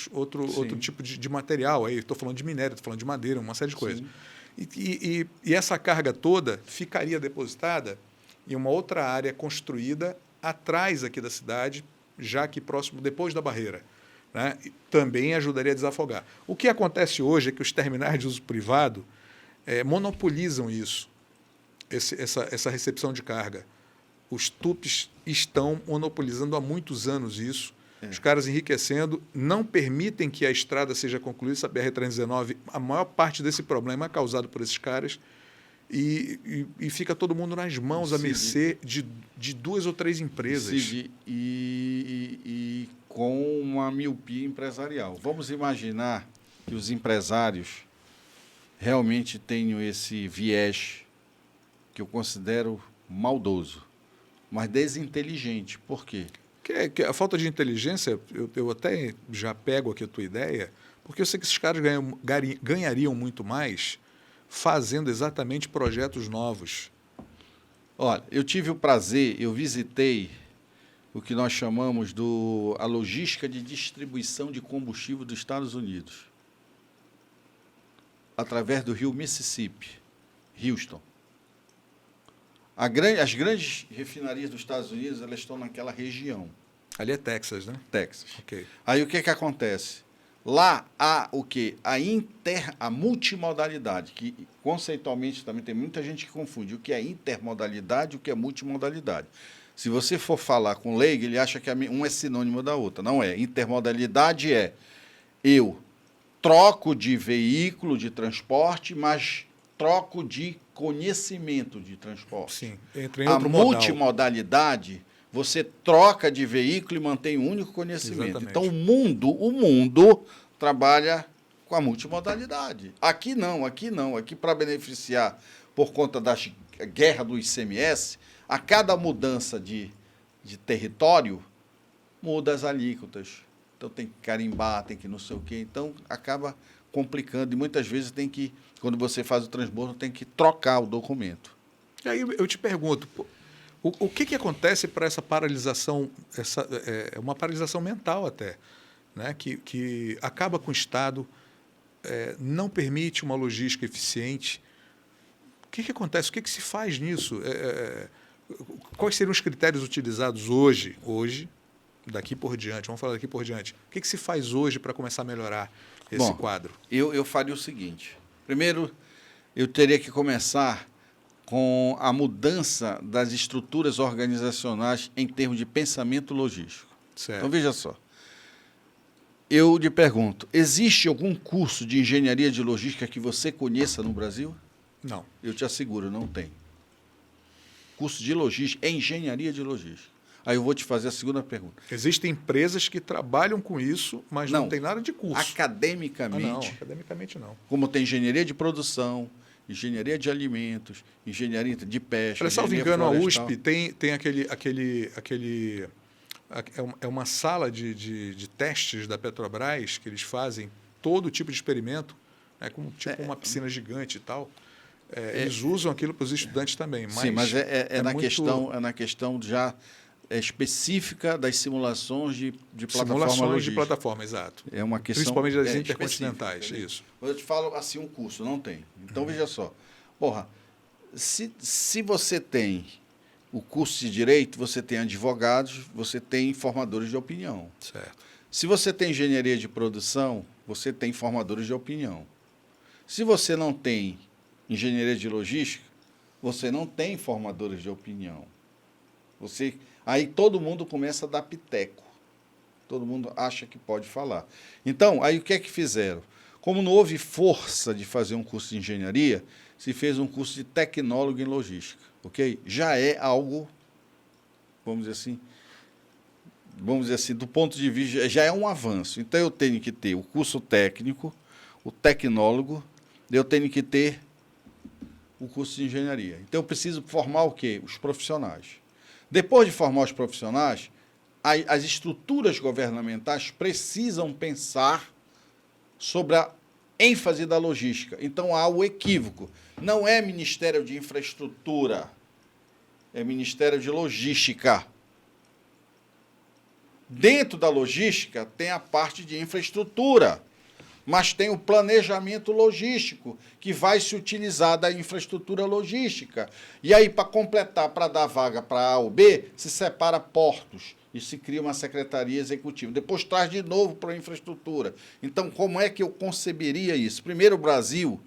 tipo de material. Aí estou falando de minério, estou falando de madeira, uma série de coisas. E essa carga toda ficaria depositada em uma outra área construída atrás aqui da cidade, já que próximo, depois da barreira. Né? Também ajudaria a desafogar. O que acontece hoje é que os terminais de uso privado monopolizam isso, essa recepção de carga. Os TUPs estão monopolizando há muitos anos isso. Os caras enriquecendo, não permitem que a estrada seja concluída, essa BR-319, a maior parte desse problema é causado por esses caras, e fica todo mundo nas mãos, à mercê de 2 ou 3 empresas. E com uma miopia empresarial. Vamos imaginar que os empresários realmente tenham esse viés que eu considero maldoso, mas desinteligente. Por quê? Que a falta de inteligência, eu até já pego aqui a tua ideia, porque eu sei que esses caras ganhariam muito mais fazendo exatamente projetos novos. Olha, eu tive o prazer, eu visitei o que nós chamamos a logística de distribuição de combustível dos Estados Unidos, através do rio Mississippi, Houston. As grandes refinarias dos Estados Unidos, elas estão naquela região. Ali é Texas, né? Texas. Okay. Aí o que acontece? Lá há o quê? A multimodalidade, que conceitualmente também tem muita gente que confunde o que é intermodalidade e o que é multimodalidade. Se você for falar com leigo, ele acha que um é sinônimo da outra. Não é. Intermodalidade é eu troco de veículo de transporte, mas troco de conhecimento de transporte. Sim, entra em outro modal. A multimodalidade, você troca de veículo e mantém um único conhecimento. Exatamente. Então, o mundo trabalha com a multimodalidade. Aqui não. Aqui, para beneficiar, por conta da guerra do ICMS, a cada mudança de território, muda as alíquotas. Então, tem que carimbar, tem que não sei o quê. Então, acaba complicando. E muitas vezes quando você faz o transbordo, tem que trocar o documento. E aí eu te pergunto, o que acontece para essa paralisação, uma paralisação mental até, né? que acaba com o Estado, não permite uma logística eficiente? O que acontece? O que se faz nisso? Quais seriam os critérios utilizados hoje, daqui por diante? Vamos falar daqui por diante. O que se faz hoje para começar a melhorar esse quadro? Eu faria o seguinte. Primeiro, eu teria que começar com a mudança das estruturas organizacionais em termos de pensamento logístico. Certo. Então, veja só. Eu lhe pergunto, existe algum curso de engenharia de logística que você conheça no Brasil? Não. Eu te asseguro, não tem. Curso de logística, engenharia de logística. Aí eu vou te fazer a segunda pergunta. Existem empresas que trabalham com isso, mas não tem nada de curso. Academicamente. Não, academicamente não. Como tem engenharia de produção, engenharia de alimentos, engenharia de pesca. Se não me engano, a USP tem uma sala de testes da Petrobras que eles fazem todo tipo de experimento, né, como uma piscina gigante e tal. Eles usam aquilo para os estudantes também. Mas sim, mas na questão já específica das simulações de plataforma Simulações logística. de plataforma, exato. É uma questão Principalmente das específica, intercontinentais, entendeu? isso. Eu te falo assim, um curso, não tem. Então, veja só. Porra, se você tem o curso de Direito, você tem advogados, você tem formadores de opinião. Certo. Se você tem engenharia de produção, você tem formadores de opinião. Se você não tem engenharia de logística, você não tem formadores de opinião. Aí todo mundo começa a dar piteco. Todo mundo acha que pode falar. Então, aí o que é que fizeram? Como não houve força de fazer um curso de engenharia, se fez um curso de tecnólogo em logística, ok? Já é algo, vamos dizer assim, do ponto de vista, já é um avanço. Então, eu tenho que ter o curso técnico, o tecnólogo, eu tenho que ter o curso de engenharia. Então, eu preciso formar o quê? Os profissionais. Depois de formar os profissionais, as estruturas governamentais precisam pensar sobre a ênfase da logística. Então, há o equívoco. Não é Ministério de Infraestrutura, é Ministério de Logística. Dentro da logística, tem a parte de infraestrutura, mas tem o planejamento logístico, que vai se utilizar da infraestrutura logística. E aí, para completar, para dar vaga para A ou B, se separa portos e se cria uma secretaria executiva. Depois traz de novo para a infraestrutura. Então, como é que eu conceberia isso? Primeiro, o Brasil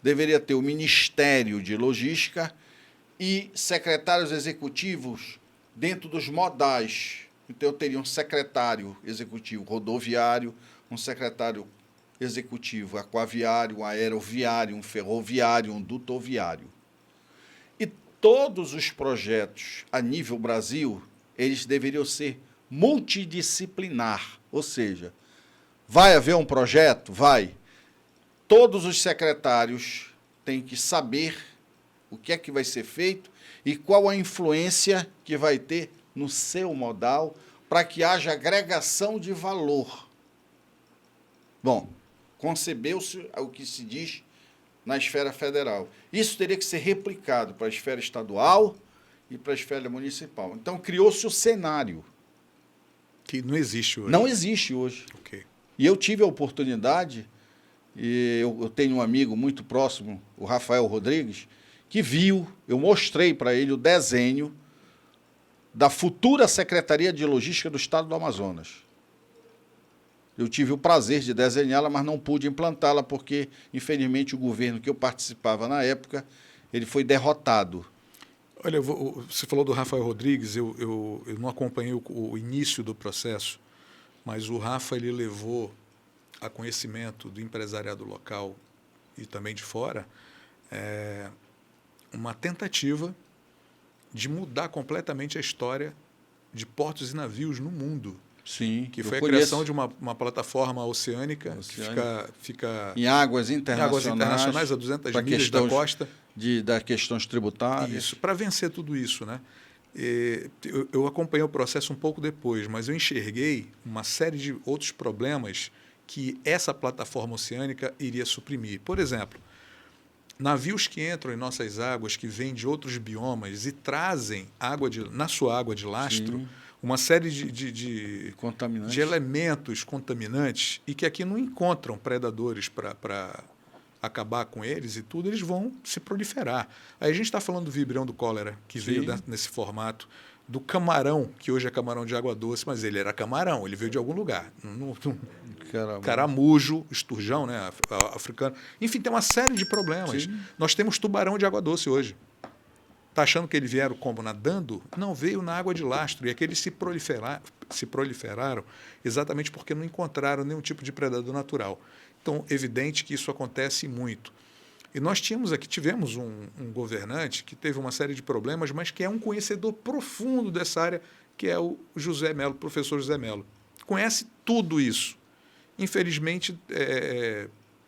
deveria ter o Ministério de Logística e secretários executivos dentro dos modais. Então, eu teria um secretário executivo rodoviário, um secretário executivo aquaviário, um aeroviário, um ferroviário, um dutoviário. E todos os projetos a nível Brasil, eles deveriam ser multidisciplinar, ou seja, vai haver um projeto? Vai. Todos os secretários têm que saber o que é que vai ser feito e qual a influência que vai ter no seu modal para que haja agregação de valor. Bom, concebeu-se o que se diz na esfera federal. Isso teria que ser replicado para a esfera estadual e para a esfera municipal. Então, criou-se o cenário. Que não existe hoje. Não existe hoje. Ok. E eu tive a oportunidade, e eu tenho um amigo muito próximo, o Rafael Rodrigues, que viu, eu mostrei para ele o desenho da futura Secretaria de Logística do Estado do Amazonas. Eu tive o prazer de desenhá-la, mas não pude implantá-la, porque, infelizmente, o governo que eu participava na época, ele foi derrotado. Olha, você falou do Rafael Rodrigues, eu não acompanhei o início do processo, mas o Rafa ele levou a conhecimento do empresariado local e também de fora uma tentativa de mudar completamente a história de portos e navios no mundo. Sim, Que foi a criação de uma plataforma oceânica que fica em águas internacionais, a 200 milhas da costa. Das questões tributárias. Isso, para vencer tudo isso, né? Eu acompanhei o processo um pouco depois, mas eu enxerguei uma série de outros problemas que essa plataforma oceânica iria suprimir. Por exemplo, navios que entram em nossas águas, que vêm de outros biomas e trazem na sua água de lastro, sim, uma série de elementos contaminantes e que aqui não encontram predadores para acabar com eles e tudo, eles vão se proliferar. Aí a gente está falando do vibrião do cólera, que sim, veio nesse formato, do camarão, que hoje é camarão de água doce, mas ele era camarão, ele veio de algum lugar. Caramujo, esturjão, né, africano. Enfim, tem uma série de problemas. Sim. Nós temos tubarão de água doce hoje. Está achando que eles vieram como nadando? Não, veio na água de lastro. E aqueles se proliferaram exatamente porque não encontraram nenhum tipo de predador natural. Então, evidente que isso acontece muito. E nós tivemos um governante que teve uma série de problemas, mas que é um conhecedor profundo dessa área, que é o José Melo, professor José Melo. Conhece tudo isso. Infelizmente,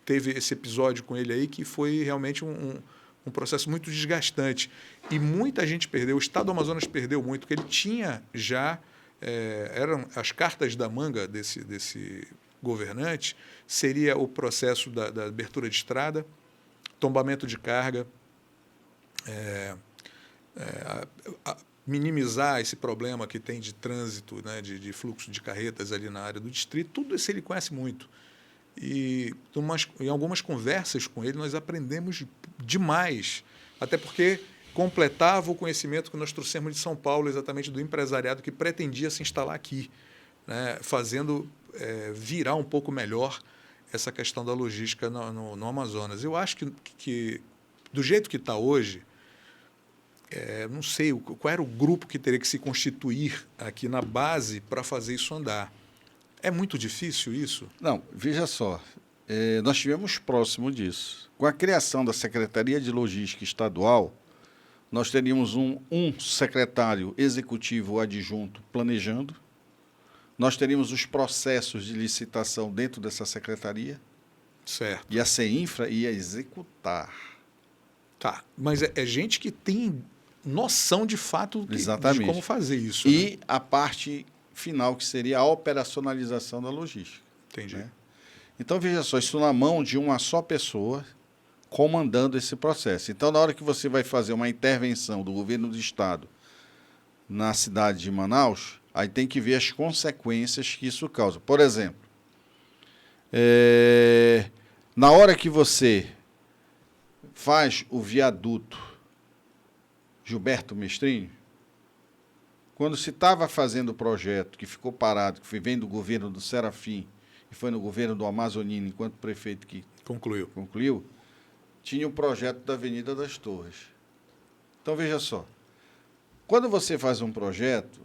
teve esse episódio com ele aí que foi realmente um processo muito desgastante. E muita gente perdeu, o Estado do Amazonas perdeu muito, porque ele tinha já, eram as cartas da manga desse governante, seria o processo da abertura de estrada, tombamento de carga, minimizar esse problema que tem de trânsito, né, de fluxo de carretas ali na área do distrito, tudo isso ele conhece muito. E em algumas conversas com ele nós aprendemos demais, até porque completava o conhecimento que nós trouxemos de São Paulo, exatamente do empresariado que pretendia se instalar aqui, né, fazendo virar um pouco melhor essa questão da logística no Amazonas. Eu acho que do jeito que está hoje, não sei qual era o grupo que teria que se constituir aqui na base para fazer isso andar. É muito difícil isso? Não, veja só, nós estivemos próximo disso. Com a criação da Secretaria de Logística Estadual, nós teríamos um secretário executivo adjunto planejando, nós teríamos os processos de licitação dentro dessa secretaria, certo. E a CEINFRA ia executar. Tá, mas é gente que tem noção de fato de como fazer isso. E né? a parte final, que seria a operacionalização da logística. Entendi. Né? Então, veja só, isso na mão de uma só pessoa comandando esse processo. Então, na hora que você vai fazer uma intervenção do governo do Estado na cidade de Manaus, aí tem que ver as consequências que isso causa. Por exemplo, na hora que você faz o viaduto Gilberto Mestrinho, quando se estava fazendo o projeto, que ficou parado, que vem do governo do Serafim, e foi no governo do Amazonino, enquanto prefeito que concluiu, tinha o projeto da Avenida das Torres. Então, veja só, quando você faz um projeto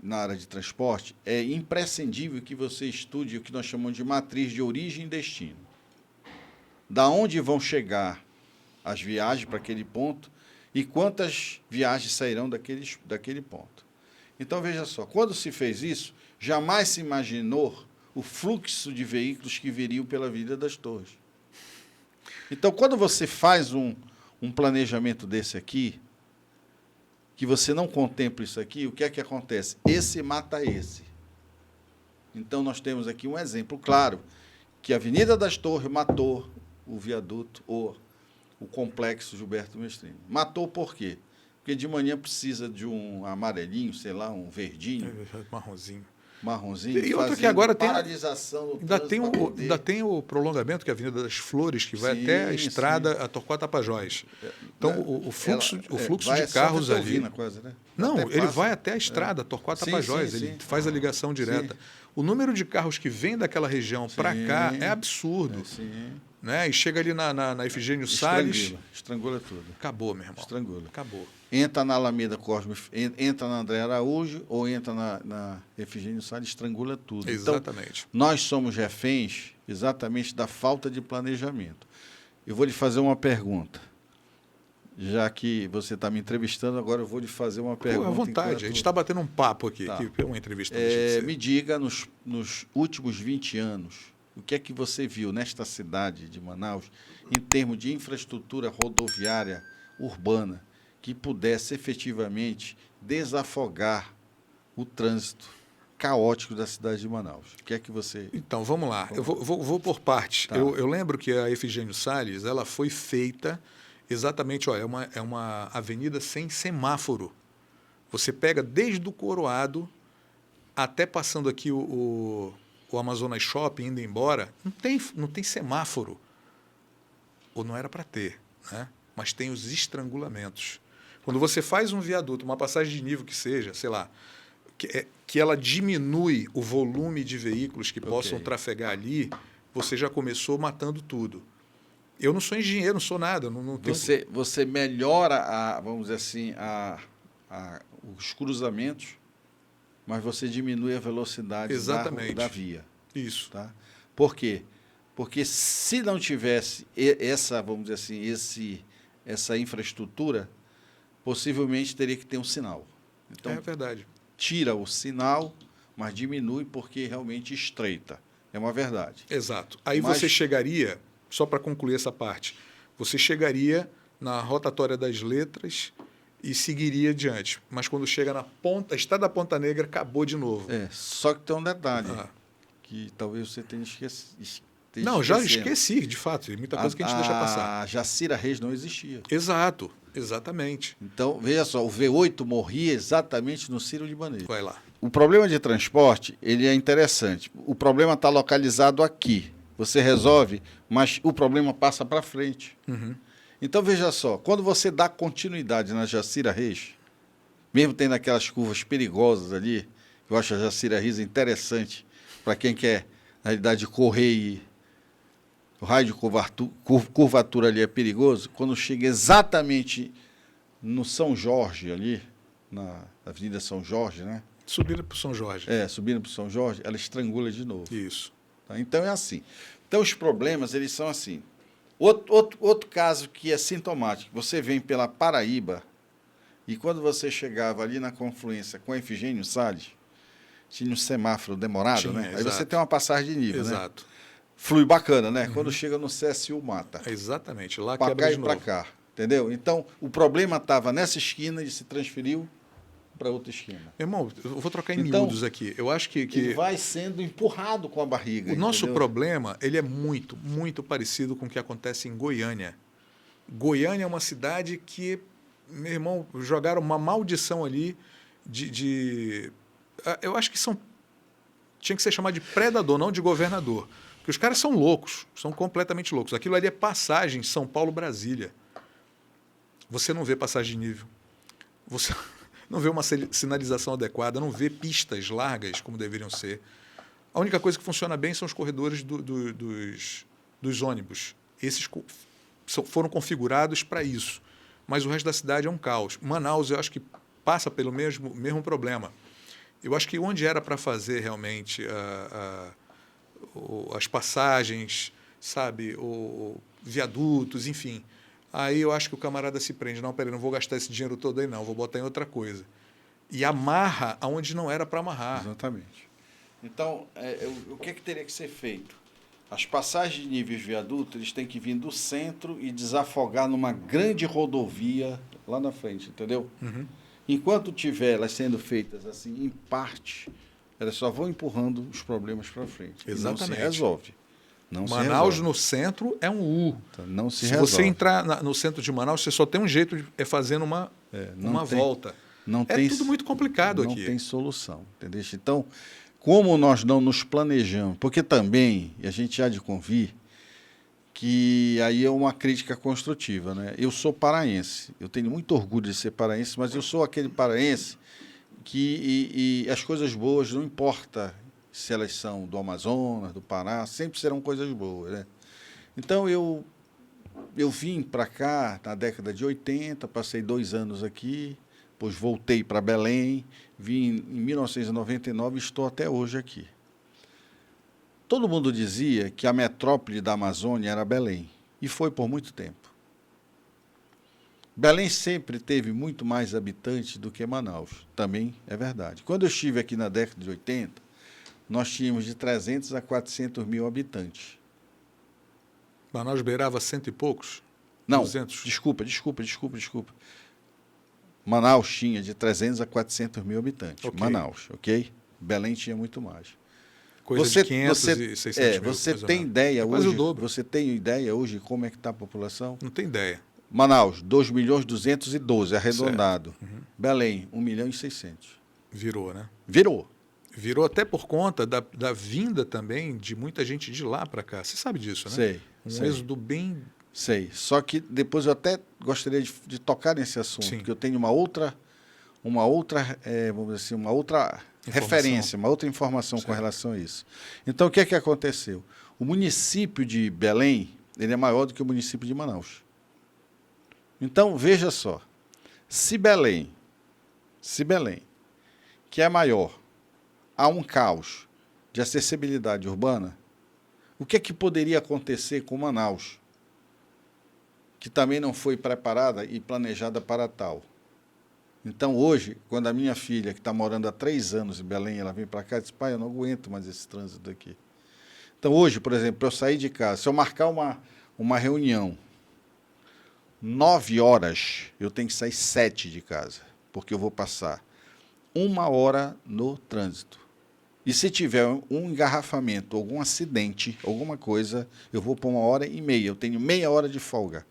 na área de transporte, é imprescindível que você estude o que nós chamamos de matriz de origem e destino. Da onde vão chegar as viagens para aquele ponto e quantas viagens sairão daquele ponto. Então, veja só, quando se fez isso, jamais se imaginou o fluxo de veículos que viriam pela Avenida das Torres. Então, quando você faz um planejamento desse aqui, que você não contempla isso aqui, o que é que acontece? Esse mata esse. Então, nós temos aqui um exemplo claro, que a Avenida das Torres matou o viaduto, ou o complexo Gilberto Mestrinho. Matou por quê? Porque de manhã precisa de um amarelinho, sei lá, um verdinho. Marronzinho. E outra que agora tem paralisação ainda tem o prolongamento, que é a Avenida das Flores, que vai até a estrada, a Torquato Tapajós. Então, o fluxo de carros ali... Quase, né? Não, ele vai até a estrada, Torquato Tapajós, ele faz a ligação direta. O número de carros que vem daquela região para cá é absurdo. Né? E chega ali na Efigênio Salles... Estrangula tudo. Acabou, meu irmão. Estrangula. Acabou. Entra na Alameda Cosme, entra na André Araújo ou entra na Efigênio Salles, estrangula tudo. Exatamente. Então, nós somos reféns exatamente da falta de planejamento. Eu vou lhe fazer uma pergunta. Já que você está me entrevistando, agora eu vou lhe fazer uma pergunta. À vontade, a gente está batendo um papo aqui, que é uma entrevista. Me diga, nos últimos 20 anos, o que é que você viu nesta cidade de Manaus, em termos de infraestrutura rodoviária urbana, que pudesse efetivamente desafogar o trânsito caótico da cidade de Manaus? O que é que você... Então, vamos lá. Eu vou por partes. Tá. Eu lembro que a Efigênio Salles ela foi feita exatamente... é uma avenida sem semáforo. Você pega desde o Coroado até passando aqui o Amazonas Shopping, indo embora, não tem semáforo. Ou não era para ter, né? Mas tem os estrangulamentos. Quando você faz um viaduto, uma passagem de nível que seja, sei lá, que ela diminui o volume de veículos que possam trafegar ali, você já começou matando tudo. Eu não sou engenheiro, não sou nada. Não tenho... Você melhora, vamos dizer assim, os cruzamentos, mas você diminui a velocidade da via. Isso. Tá? Por quê? Porque se não tivesse essa, vamos dizer assim, essa infraestrutura, possivelmente teria que ter um sinal. Então, é verdade. Tira o sinal, mas diminui porque realmente estreita. É uma verdade. Exato. Aí você chegaria, só para concluir essa parte, você chegaria na rotatória das letras e seguiria adiante. Mas quando chega na ponta, a estrada da Ponta Negra acabou de novo. Só que tem um detalhe, que talvez você tenha esquecido. Não, já esqueci, de fato. Muita coisa que a gente deixa passar. A Jacira Reis não existia. Exato. Exatamente. Então, veja só, o V8 morria exatamente no Sírio-Libanês. Vai lá. O problema de transporte, ele é interessante. O problema está localizado aqui. Você resolve, mas o problema passa para frente. Uhum. Então, veja só, quando você dá continuidade na Jacira Reis, mesmo tendo aquelas curvas perigosas ali, eu acho a Jacira Reis interessante para quem quer, na realidade, correr e o raio de curvatura ali é perigoso, quando chega exatamente no São Jorge ali, na Avenida São Jorge, né? Subida para o São Jorge. Subindo para o São Jorge, ela estrangula de novo. Isso. Tá? Então é assim. Então os problemas, eles são assim. Outro caso que é sintomático, você vem pela Paraíba e quando você chegava ali na confluência com Efigênio Salles, tinha um semáforo demorado, né? Aí exato. você tem uma passagem de nível, né? Exato. Flui bacana, né? Quando chega no CSU Mata. Exatamente. Lá Para quebra cá de e para novo. cá, entendeu? Então o problema estava nessa esquina e se transferiu para outra esquina. Irmão, eu vou trocar em Então, miúdos aqui. Eu acho que Ele vai sendo empurrado com a barriga. o nosso entendeu? problema ele é muito, muito parecido com o que acontece em Goiânia. Goiânia é uma cidade que, meu irmão, jogaram uma maldição ali eu acho que tinha que ser chamado de predador, não de governador. Porque os caras são loucos, são completamente loucos. Aquilo ali é passagem São Paulo-Brasília. Você não vê passagem de nível. Você não vê uma sinalização adequada, não vê pistas largas como deveriam ser. A única coisa que funciona bem são os corredores dos ônibus. Esses foram configurados para isso. Mas o resto da cidade é um caos. Manaus, eu acho que passa pelo mesmo problema. Eu acho que onde era para fazer realmente as passagens, sabe, viadutos, enfim, aí eu acho que o camarada se prende. Não, peraí, não vou gastar esse dinheiro todo aí não, vou botar em outra coisa. E amarra aonde não era para amarrar. Exatamente. Então, o que teria que ser feito? As passagens de níveis viaduto, eles têm que vir do centro e desafogar numa grande rodovia lá na frente, entendeu? Uhum. Enquanto tiver elas sendo feitas assim, em parte, elas só vão empurrando os problemas para frente. Exatamente. E não se resolve. Manaus no centro é um U. Então, não se Se resolve. você entrar no centro de Manaus, você só tem um jeito de fazendo uma volta. Tudo muito complicado aqui. Não tem solução, entendeu? Então, como nós não nos planejamos, porque também, e a gente há de convir, que aí é uma crítica construtiva, né? Eu sou paraense, eu tenho muito orgulho de ser paraense, mas eu sou aquele paraense que as coisas boas, não importa se elas são do Amazonas, do Pará, sempre serão coisas boas, né? Então, eu vim para cá na década de 80, passei 2 anos aqui, depois voltei para Belém, vim em 1999 e estou até hoje aqui. Todo mundo dizia que a metrópole da Amazônia era Belém, e foi por muito tempo. Belém sempre teve muito mais habitantes do que Manaus, também é verdade. Quando eu estive aqui na década de 80, nós tínhamos de 300 a 400 mil habitantes. Manaus beirava 100 e poucos? Não, 200? desculpa. Manaus tinha de 300 a 400 mil habitantes. Okay. Manaus, ok? Belém tinha muito mais. Coisa de 500 e 600 mil. Você tem ideia quase hoje? O dobro. Você tem ideia hoje como é que está a população? Não tem ideia. Manaus, 2.212.000, arredondado. Uhum. Belém, 1.600.000. Virou, né? Virou até por conta da vinda também de muita gente de lá para cá. Você sabe disso, né? Sei. Êxodo bem... Sei. Só que depois eu até gostaria de tocar nesse assunto, Sim. porque eu tenho uma outra vamos dizer assim, uma outra referência, uma outra informação com relação a isso. Então, o que é que aconteceu? O município de Belém, ele é maior do que o município de Manaus. Então, veja só, se Belém, que é maior, há um caos de acessibilidade urbana, o que é que poderia acontecer com Manaus, que também não foi preparada e planejada para tal? Então, hoje, quando a minha filha, que está morando há 3 anos em Belém, ela vem para cá e diz, pai, eu não aguento mais esse trânsito aqui. Então, hoje, por exemplo, para eu sair de casa, se eu marcar uma reunião 9 horas, eu tenho que sair 7 de casa, porque eu vou passar 1 hora no trânsito. E se tiver um engarrafamento, algum acidente, alguma coisa, eu vou por 1h30, eu tenho meia hora de folga.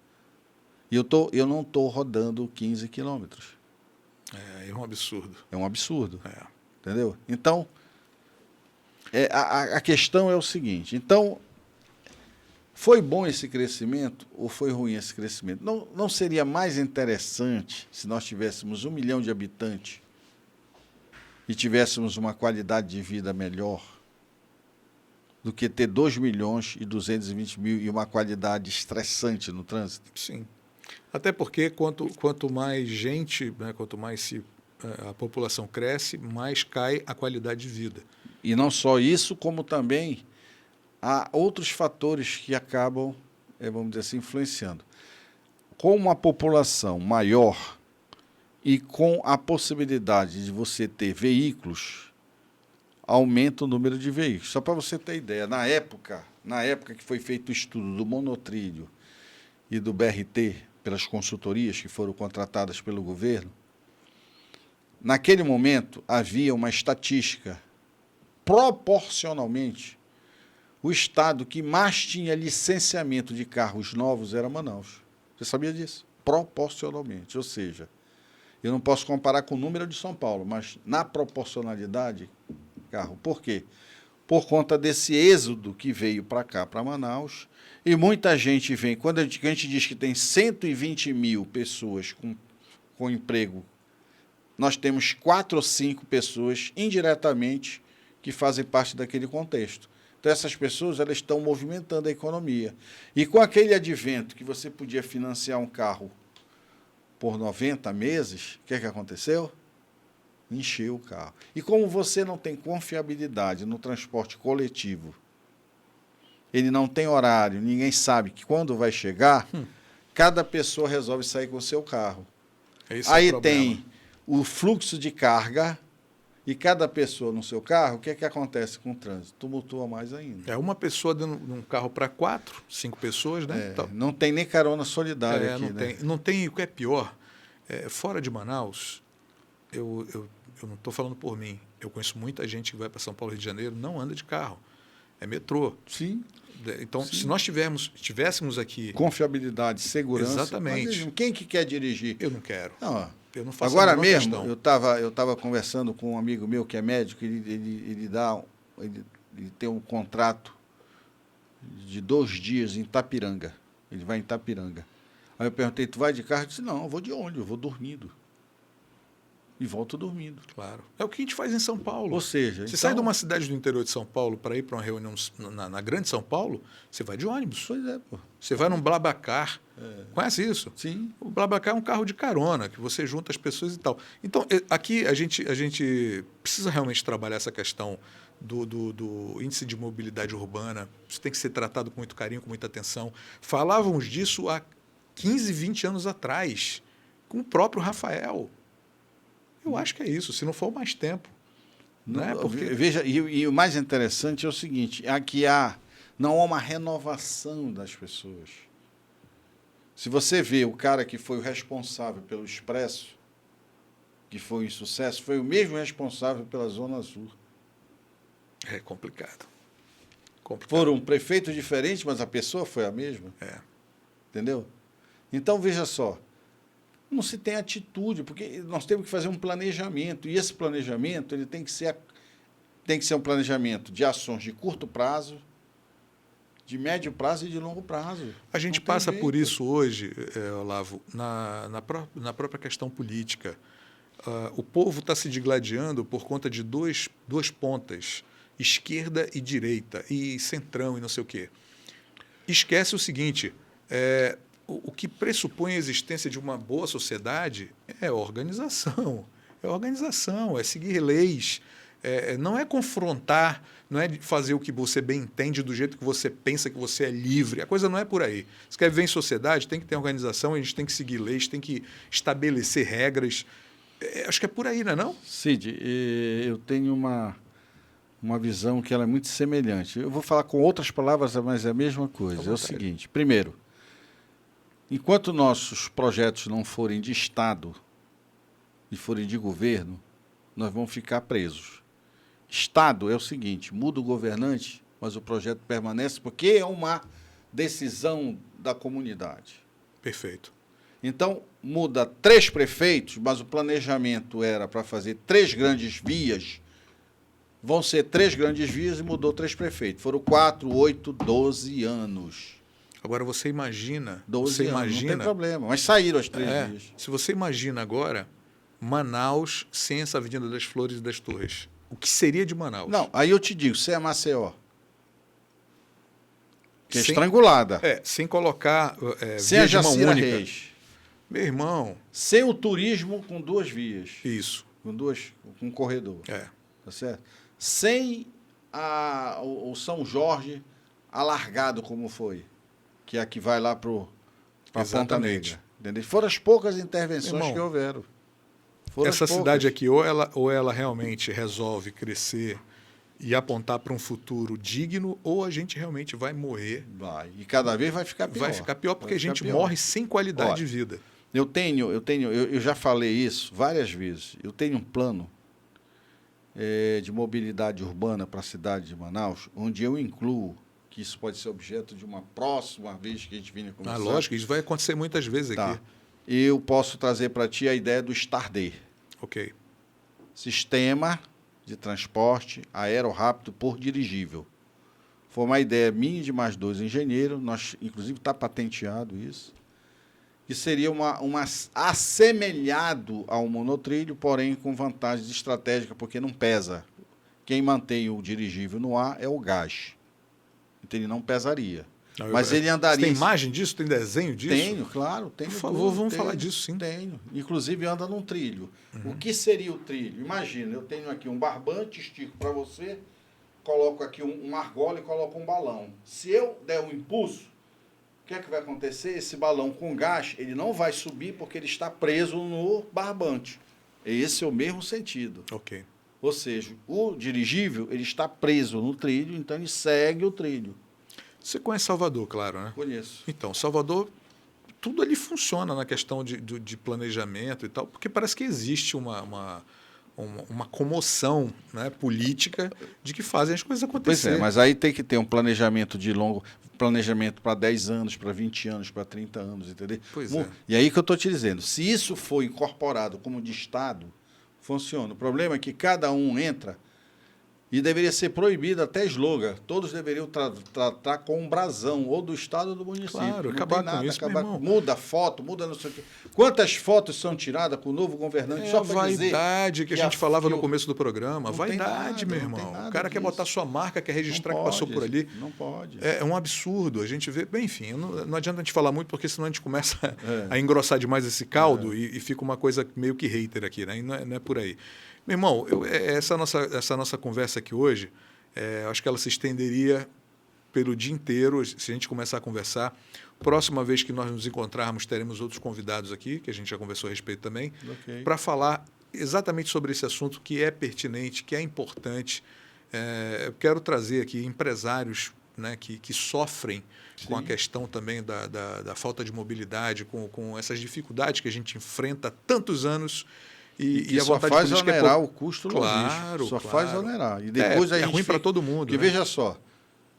E eu não estou rodando 15 quilômetros. É um absurdo. É um absurdo. É. Entendeu? Então, a questão é o seguinte. Então, foi bom esse crescimento ou foi ruim esse crescimento? Não seria mais interessante se nós tivéssemos 1 milhão de habitantes e tivéssemos uma qualidade de vida melhor do que ter 2 milhões e 220 mil e uma qualidade estressante no trânsito? Sim. Até porque quanto mais gente, né, quanto mais a população cresce, mais cai a qualidade de vida. E não só isso, como também há outros fatores que acabam, vamos dizer assim, influenciando. Com uma população maior e com a possibilidade de você ter veículos, aumenta o número de veículos. Só para você ter ideia, na época que foi feito o estudo do monotrilho e do BRT, pelas consultorias que foram contratadas pelo governo, naquele momento havia uma estatística, proporcionalmente, o estado que mais tinha licenciamento de carros novos era Manaus. Você sabia disso? Proporcionalmente, ou seja, eu não posso comparar com o número de São Paulo, mas na proporcionalidade, carro. Por quê? Por conta desse êxodo que veio para cá, para Manaus, e muita gente vem. Quando a gente diz que tem 120 mil pessoas com emprego, nós temos 4 ou 5 pessoas indiretamente que fazem parte daquele contexto. Então, essas pessoas elas estão movimentando a economia. E com aquele advento que você podia financiar um carro por 90 meses, o que aconteceu? Encheu o carro. E como você não tem confiabilidade no transporte coletivo, ele não tem horário, ninguém sabe que quando vai chegar, cada pessoa resolve sair com o seu carro. Aí tem o fluxo de carga e cada pessoa no seu carro, o que acontece com o trânsito? Tumultua mais ainda. É uma pessoa dentro de um carro para 4, 5 pessoas, né? Então, não tem nem carona solidária aqui, né? Não tem, o que é pior, fora de Manaus, eu não estou falando por mim, eu conheço muita gente que vai para São Paulo, Rio de Janeiro, não anda de carro, é metrô. Sim. Então, Sim. Se nós tivéssemos aqui... Confiabilidade, segurança. Exatamente. Mas quem que quer dirigir? Eu não quero. Não, eu não faço agora a mesmo, questão. eu estava conversando com um amigo meu que é médico, ele tem um contrato de 2 dias em Itapiranga. Ele vai em Itapiranga. Aí eu perguntei, tu vai de carro? Ele disse, não, eu vou de ônibus, eu vou dormindo. E volto dormindo. Claro. É o que a gente faz em São Paulo. Ou seja, você sai de uma cidade do interior de São Paulo para ir para uma reunião na grande São Paulo, você vai de ônibus. Pois é, pô. Você vai num BlaBlaCar. Conhece isso? Sim. O BlaBlaCar é um carro de carona, que você junta as pessoas e tal. Então, aqui a gente precisa realmente trabalhar essa questão do índice de mobilidade urbana. Isso tem que ser tratado com muito carinho, com muita atenção. Falávamos disso há 15, 20 anos atrás, com o próprio Rafael. Eu acho que é isso, se não for mais tempo. Né? Porque... Veja, e o mais interessante é o seguinte, aqui não há uma renovação das pessoas. Se você vê o cara que foi o responsável pelo Expresso, que foi um sucesso, foi o mesmo responsável pela Zona Azul. É complicado. Foram prefeitos diferentes, mas a pessoa foi a mesma. Entendeu? Então, veja só, não se tem atitude, porque nós temos que fazer um planejamento, e esse planejamento ele tem que ser um planejamento de ações de curto prazo, de médio prazo e de longo prazo. A gente passa por isso hoje, Olavo, na própria questão política. O povo está se digladiando por conta de duas pontas, esquerda e direita, e centrão e não sei o quê. Esquece o seguinte, o que pressupõe a existência de uma boa sociedade é organização. É seguir leis, não é confrontar, não é fazer o que você bem entende do jeito que você pensa que você é livre. A coisa não é por aí. Se quer viver em sociedade, tem que ter organização, a gente tem que seguir leis, tem que estabelecer regras. Acho que é por aí, não é não? Cid, eu tenho uma visão que ela é muito semelhante. Eu vou falar com outras palavras, mas é a mesma coisa. É o seguinte, primeiro, enquanto nossos projetos não forem de Estado e forem de governo, nós vamos ficar presos. Estado é o seguinte, muda o governante, mas o projeto permanece porque é uma decisão da comunidade. Perfeito. Então, muda 3 prefeitos, mas o planejamento era para fazer 3 grandes vias. Vão ser 3 grandes vias e mudou 3 prefeitos. Foram 4, 8, 12 anos. Agora você imagina, 12 você anos, imagina, não tem problema. Mas saíram as 3 vias. se você imagina agora Manaus sem essa Avenida das Flores e das Torres, o que seria de Manaus? Não, aí eu te digo, se é Maceió, que é Sem- estrangulada, sem colocar sem a via de mão Jacira única. Reis, Meu irmão, sem o turismo com 2 vias, isso. com um corredor, É. tá certo? Sem o São Jorge alargado como foi, que é a que vai lá para Ponta Exatamente. Negra. Entendeu? Foram as poucas intervenções Irmão, que houveram. Foram Essa as poucas. cidade aqui, ou ela realmente resolve crescer e apontar para um futuro digno, ou a gente realmente vai morrer. Vai. E cada vez vai ficar pior. Vai ficar pior porque Vai a ficar gente pior. morre sem qualidade Olha, de vida. Eu já falei isso várias vezes. Eu tenho um plano de mobilidade urbana para a cidade de Manaus, onde eu incluo, que isso pode ser objeto de uma próxima vez que a gente venha conversar. Lógico, isso vai acontecer muitas vezes Tá. aqui. Eu posso trazer para ti a ideia do STARD, Ok. Sistema de Transporte Aerorápido por Dirigível. Foi uma ideia minha e de mais 2 engenheiros, nós, inclusive está patenteado isso, que seria uma assemelhado ao monotrilho, porém com vantagens estratégicas, porque não pesa. Quem mantém o dirigível no ar é o gás. Então ele não pesaria. Mas ele andaria... Você tem imagem disso? Tem desenho disso? Tenho, claro. Tenho Por favor, tudo, vamos falar disso, sim. Tenho. Inclusive anda num trilho. O que seria o trilho? Imagina, eu tenho aqui um barbante, estico para você, coloco aqui uma argola e coloco um balão. Se eu der um impulso, o que é que vai acontecer? Esse balão com gás, ele não vai subir porque ele está preso no barbante. Esse é o mesmo sentido. Ok. Ou seja, o dirigível, ele está preso no trilho, então ele segue o trilho. Você conhece Salvador, claro, né? Conheço. Então, Salvador, tudo ali funciona na questão de planejamento e tal, porque parece que existe uma comoção, né, política de que fazem as coisas Pois acontecer. é, mas aí tem que ter um planejamento planejamento para 10 anos, para 20 anos, para 30 anos, entendeu? Pois é. E aí que eu estou te dizendo, se isso for incorporado como de Estado, funciona. O problema é que cada um entra e deveria ser proibido até slogan. Todos deveriam tratar com um brasão, ou do Estado ou do município. Claro, Não acabar tem com nada, isso, acabar meu irmão. muda a foto, muda não sei o quê. Quantas fotos são tiradas com o novo governante É só a para dizer... vaidade que a gente falava no que começo do programa. Não tem Vaidade, nada, meu não tem irmão. nada O cara quer disso. botar sua marca, quer registrar Não que passou pode, por ali. Não pode. É um absurdo. A gente vê. Bem, enfim, não adianta a gente falar muito, porque senão a gente começa É. a engrossar demais esse caldo e fica uma coisa meio que hater aqui, né? E não é por aí. Meu irmão, essa nossa conversa aqui hoje, acho que ela se estenderia pelo dia inteiro, se a gente começar a conversar. Próxima vez que nós nos encontrarmos, teremos outros convidados aqui, que a gente já conversou a respeito também, Ok. para falar exatamente sobre esse assunto que é pertinente, que é importante. Eu quero trazer aqui empresários, né, que sofrem com a Sim. questão também da falta de mobilidade, com essas dificuldades que a gente enfrenta há tantos anos. E a só vontade faz política onerar é o custo Claro, logístico. Só claro. faz onerar. E depois a é gente ruim para fica- todo mundo. Porque né? veja só,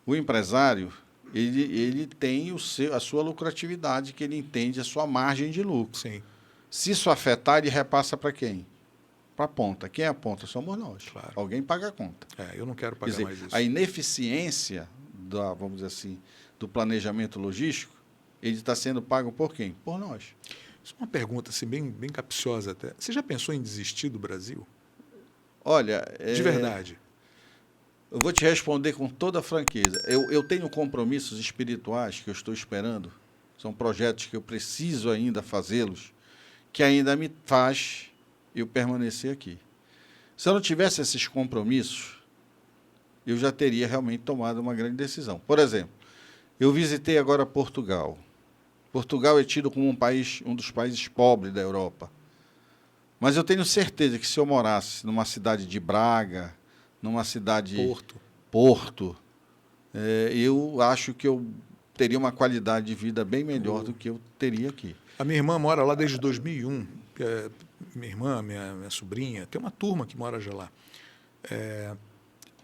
o empresário, ele tem a sua lucratividade, que ele entende a sua margem de lucro. Sim, Se isso afetar, ele repassa para quem? Para a ponta. Quem é a ponta? Somos nós. Claro. Alguém paga a conta. eu não quero Quer pagar dizer, mais isso. a ineficiência vamos dizer assim, do planejamento logístico, ele está sendo pago por quem? Por nós. Isso é uma pergunta assim, bem capciosa até. Você já pensou em desistir do Brasil? Olha... De verdade. Eu vou te responder com toda a franqueza. Eu tenho compromissos espirituais que eu estou esperando. São projetos que eu preciso ainda fazê-los, que ainda me faz eu permanecer aqui. Se eu não tivesse esses compromissos, eu já teria realmente tomado uma grande decisão. Por exemplo, eu visitei agora Portugal. Portugal é tido como um dos países pobres da Europa. Mas eu tenho certeza que se eu morasse numa cidade de Braga, numa cidade... Porto, eu acho que eu teria uma qualidade de vida bem melhor do que eu teria aqui. A minha irmã mora lá desde 2001. Minha irmã, minha sobrinha, tem uma turma que mora já lá.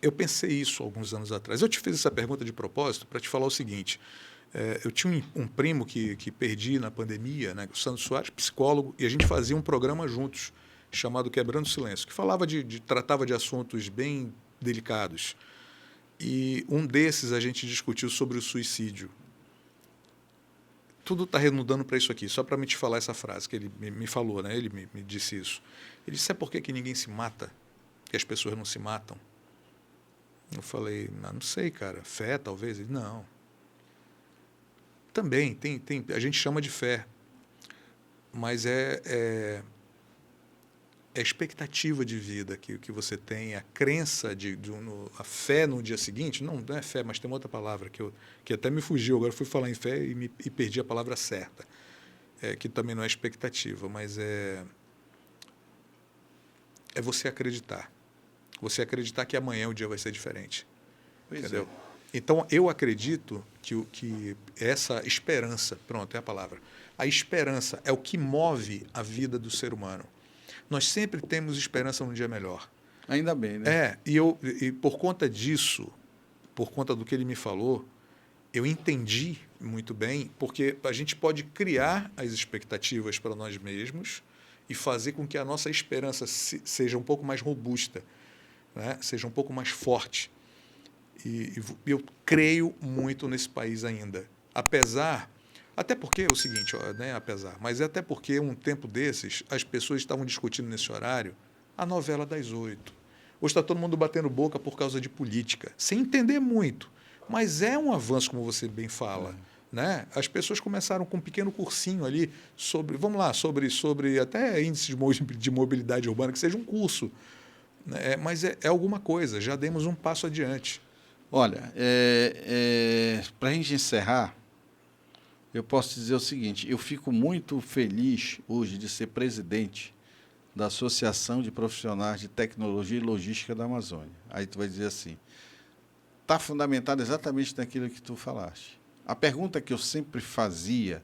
Eu pensei isso alguns anos atrás. Eu te fiz essa pergunta de propósito para te falar o seguinte. Eu tinha um primo que perdi na pandemia, né, o Sandro Soares, psicólogo, e a gente fazia um programa juntos, chamado Quebrando o Silêncio, que falava tratava de assuntos bem delicados. E um desses a gente discutiu sobre o suicídio. Tudo está redundando para isso aqui, só para me te falar essa frase que ele me falou, né? Ele me disse isso. Ele disse, sabe por que ninguém se mata? Que as pessoas não se matam? Eu falei, não sei, cara, fé talvez? Ele, não. Também, a gente chama de fé, mas é a expectativa de vida que você tem, a crença, a fé no dia seguinte, não é fé, mas tem uma outra palavra que até me fugiu, agora fui falar em fé e perdi a palavra certa, que também não é expectativa, mas é você acreditar. Você acreditar que amanhã o dia vai ser diferente. Pois entendeu? é. Então, eu acredito que essa esperança, pronto, é a palavra, a esperança é o que move a vida do ser humano. Nós sempre temos esperança num dia melhor. Ainda bem, né? E por conta disso, por conta do que ele me falou, eu entendi muito bem, porque a gente pode criar as expectativas para nós mesmos e fazer com que a nossa esperança seja um pouco mais robusta, né? Seja um pouco mais forte. E eu creio muito nesse país ainda. Até porque é o seguinte, mas até porque um tempo desses, as pessoas estavam discutindo nesse horário a novela das 8. Hoje está todo mundo batendo boca por causa de política, sem entender muito. Mas é um avanço, como você bem fala. Né? As pessoas começaram com um pequeno cursinho ali sobre até índice de mobilidade urbana, que seja um curso. Né? Mas é alguma coisa, já demos um passo adiante. Olha, para a gente encerrar, eu posso dizer o seguinte, eu fico muito feliz hoje de ser presidente da Associação de Profissionais de Tecnologia e Logística da Amazônia. Aí tu vai dizer assim, está fundamentado exatamente naquilo que tu falaste. A pergunta que eu sempre fazia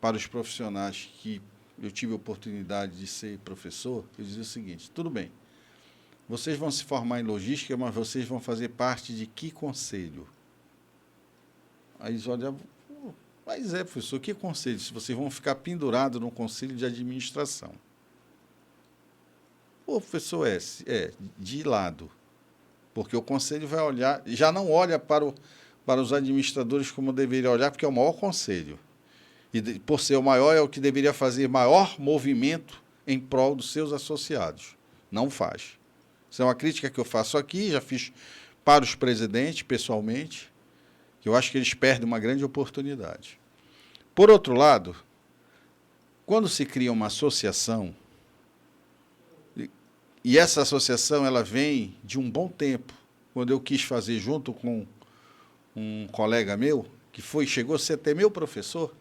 para os profissionais que eu tive a oportunidade de ser professor, eu dizia o seguinte, tudo bem, vocês vão se formar em logística, mas vocês vão fazer parte de que conselho? Aí eles olhavam, mas professor, que conselho? Se vocês vão ficar pendurados no conselho de administração. O professor de lado, porque o conselho vai olhar, já não olha para os administradores como deveria olhar, porque é o maior conselho. E por ser o maior, é o que deveria fazer maior movimento em prol dos seus associados. Não faz. Isso é uma crítica que eu faço aqui, já fiz para os presidentes, pessoalmente, que eu acho que eles perdem uma grande oportunidade. Por outro lado, quando se cria uma associação, e essa associação ela vem de um bom tempo, quando eu quis fazer junto com um colega meu, que chegou a ser até meu professor,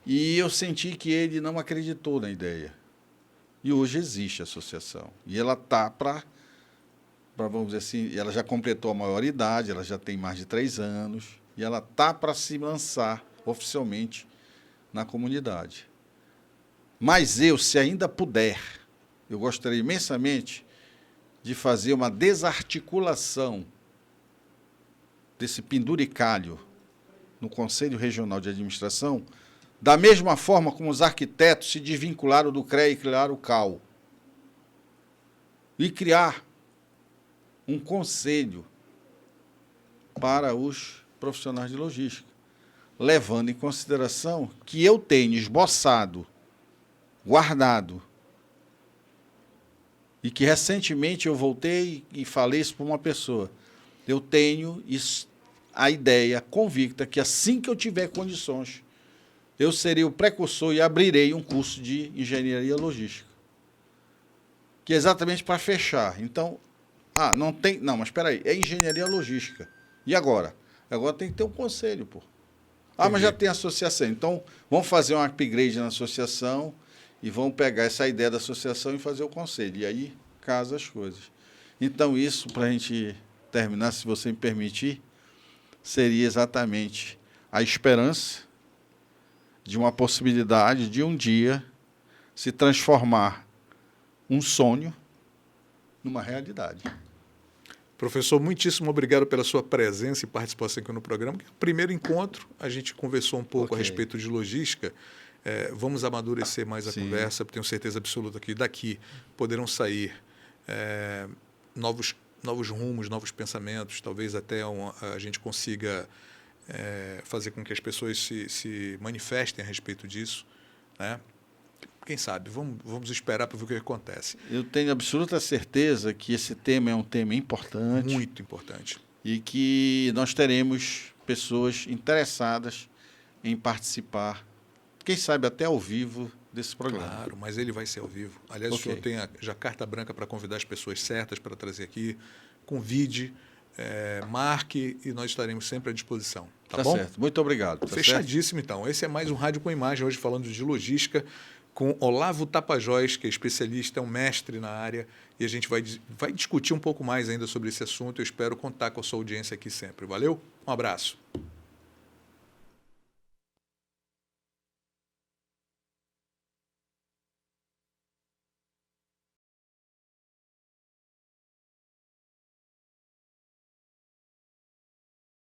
e eu senti que ele não acreditou na ideia. E hoje existe a associação. E ela está vamos dizer assim, ela já completou a maioridade, ela já tem mais de 3 anos, e ela está para se lançar oficialmente na comunidade. Mas se ainda puder, eu gostaria imensamente de fazer uma desarticulação desse penduricalho no Conselho Regional de Administração, da mesma forma como os arquitetos se desvincularam do CREA e criaram o CAU. E criar um conselho para os profissionais de logística, levando em consideração que eu tenho esboçado, guardado, e que recentemente eu voltei e falei isso para uma pessoa. Eu tenho a ideia convicta que assim que eu tiver condições, eu serei o precursor e abrirei um curso de engenharia logística. Que é exatamente para fechar. Então, mas espera aí, é engenharia logística. E agora? Agora tem que ter um conselho, pô. Mas já tem associação. Então, vamos fazer um upgrade na associação e vamos pegar essa ideia da associação e fazer o conselho. E aí, casa as coisas. Então, isso, para a gente terminar, se você me permitir, seria exatamente a esperança de uma possibilidade de um dia se transformar um sonho numa realidade. Professor, muitíssimo obrigado pela sua presença e participação aqui no programa. No primeiro encontro, a gente conversou um pouco a respeito de logística. Vamos amadurecer mais a conversa, tenho certeza absoluta que daqui poderão sair novos rumos, novos pensamentos, talvez até a gente consiga fazer com que as pessoas se manifestem a respeito disso, né? Quem sabe? Vamos esperar para ver o que acontece. Eu tenho absoluta certeza que esse tema é um tema importante. Muito importante. E que nós teremos pessoas interessadas em participar, quem sabe até ao vivo, desse programa. Claro, mas ele vai ser ao vivo. Aliás, o senhor tem já carta branca para convidar as pessoas certas para trazer aqui. Convide, marque e nós estaremos sempre à disposição. Tá bom? Certo. Muito obrigado. Tá Fechadíssimo, certo? Então. Esse é mais um Rádio com Imagem, hoje falando de logística, com Olavo Tapajós, que é especialista, é um mestre na área, e a gente vai discutir um pouco mais ainda sobre esse assunto. Eu espero contar com a sua audiência aqui sempre. Valeu? Um abraço.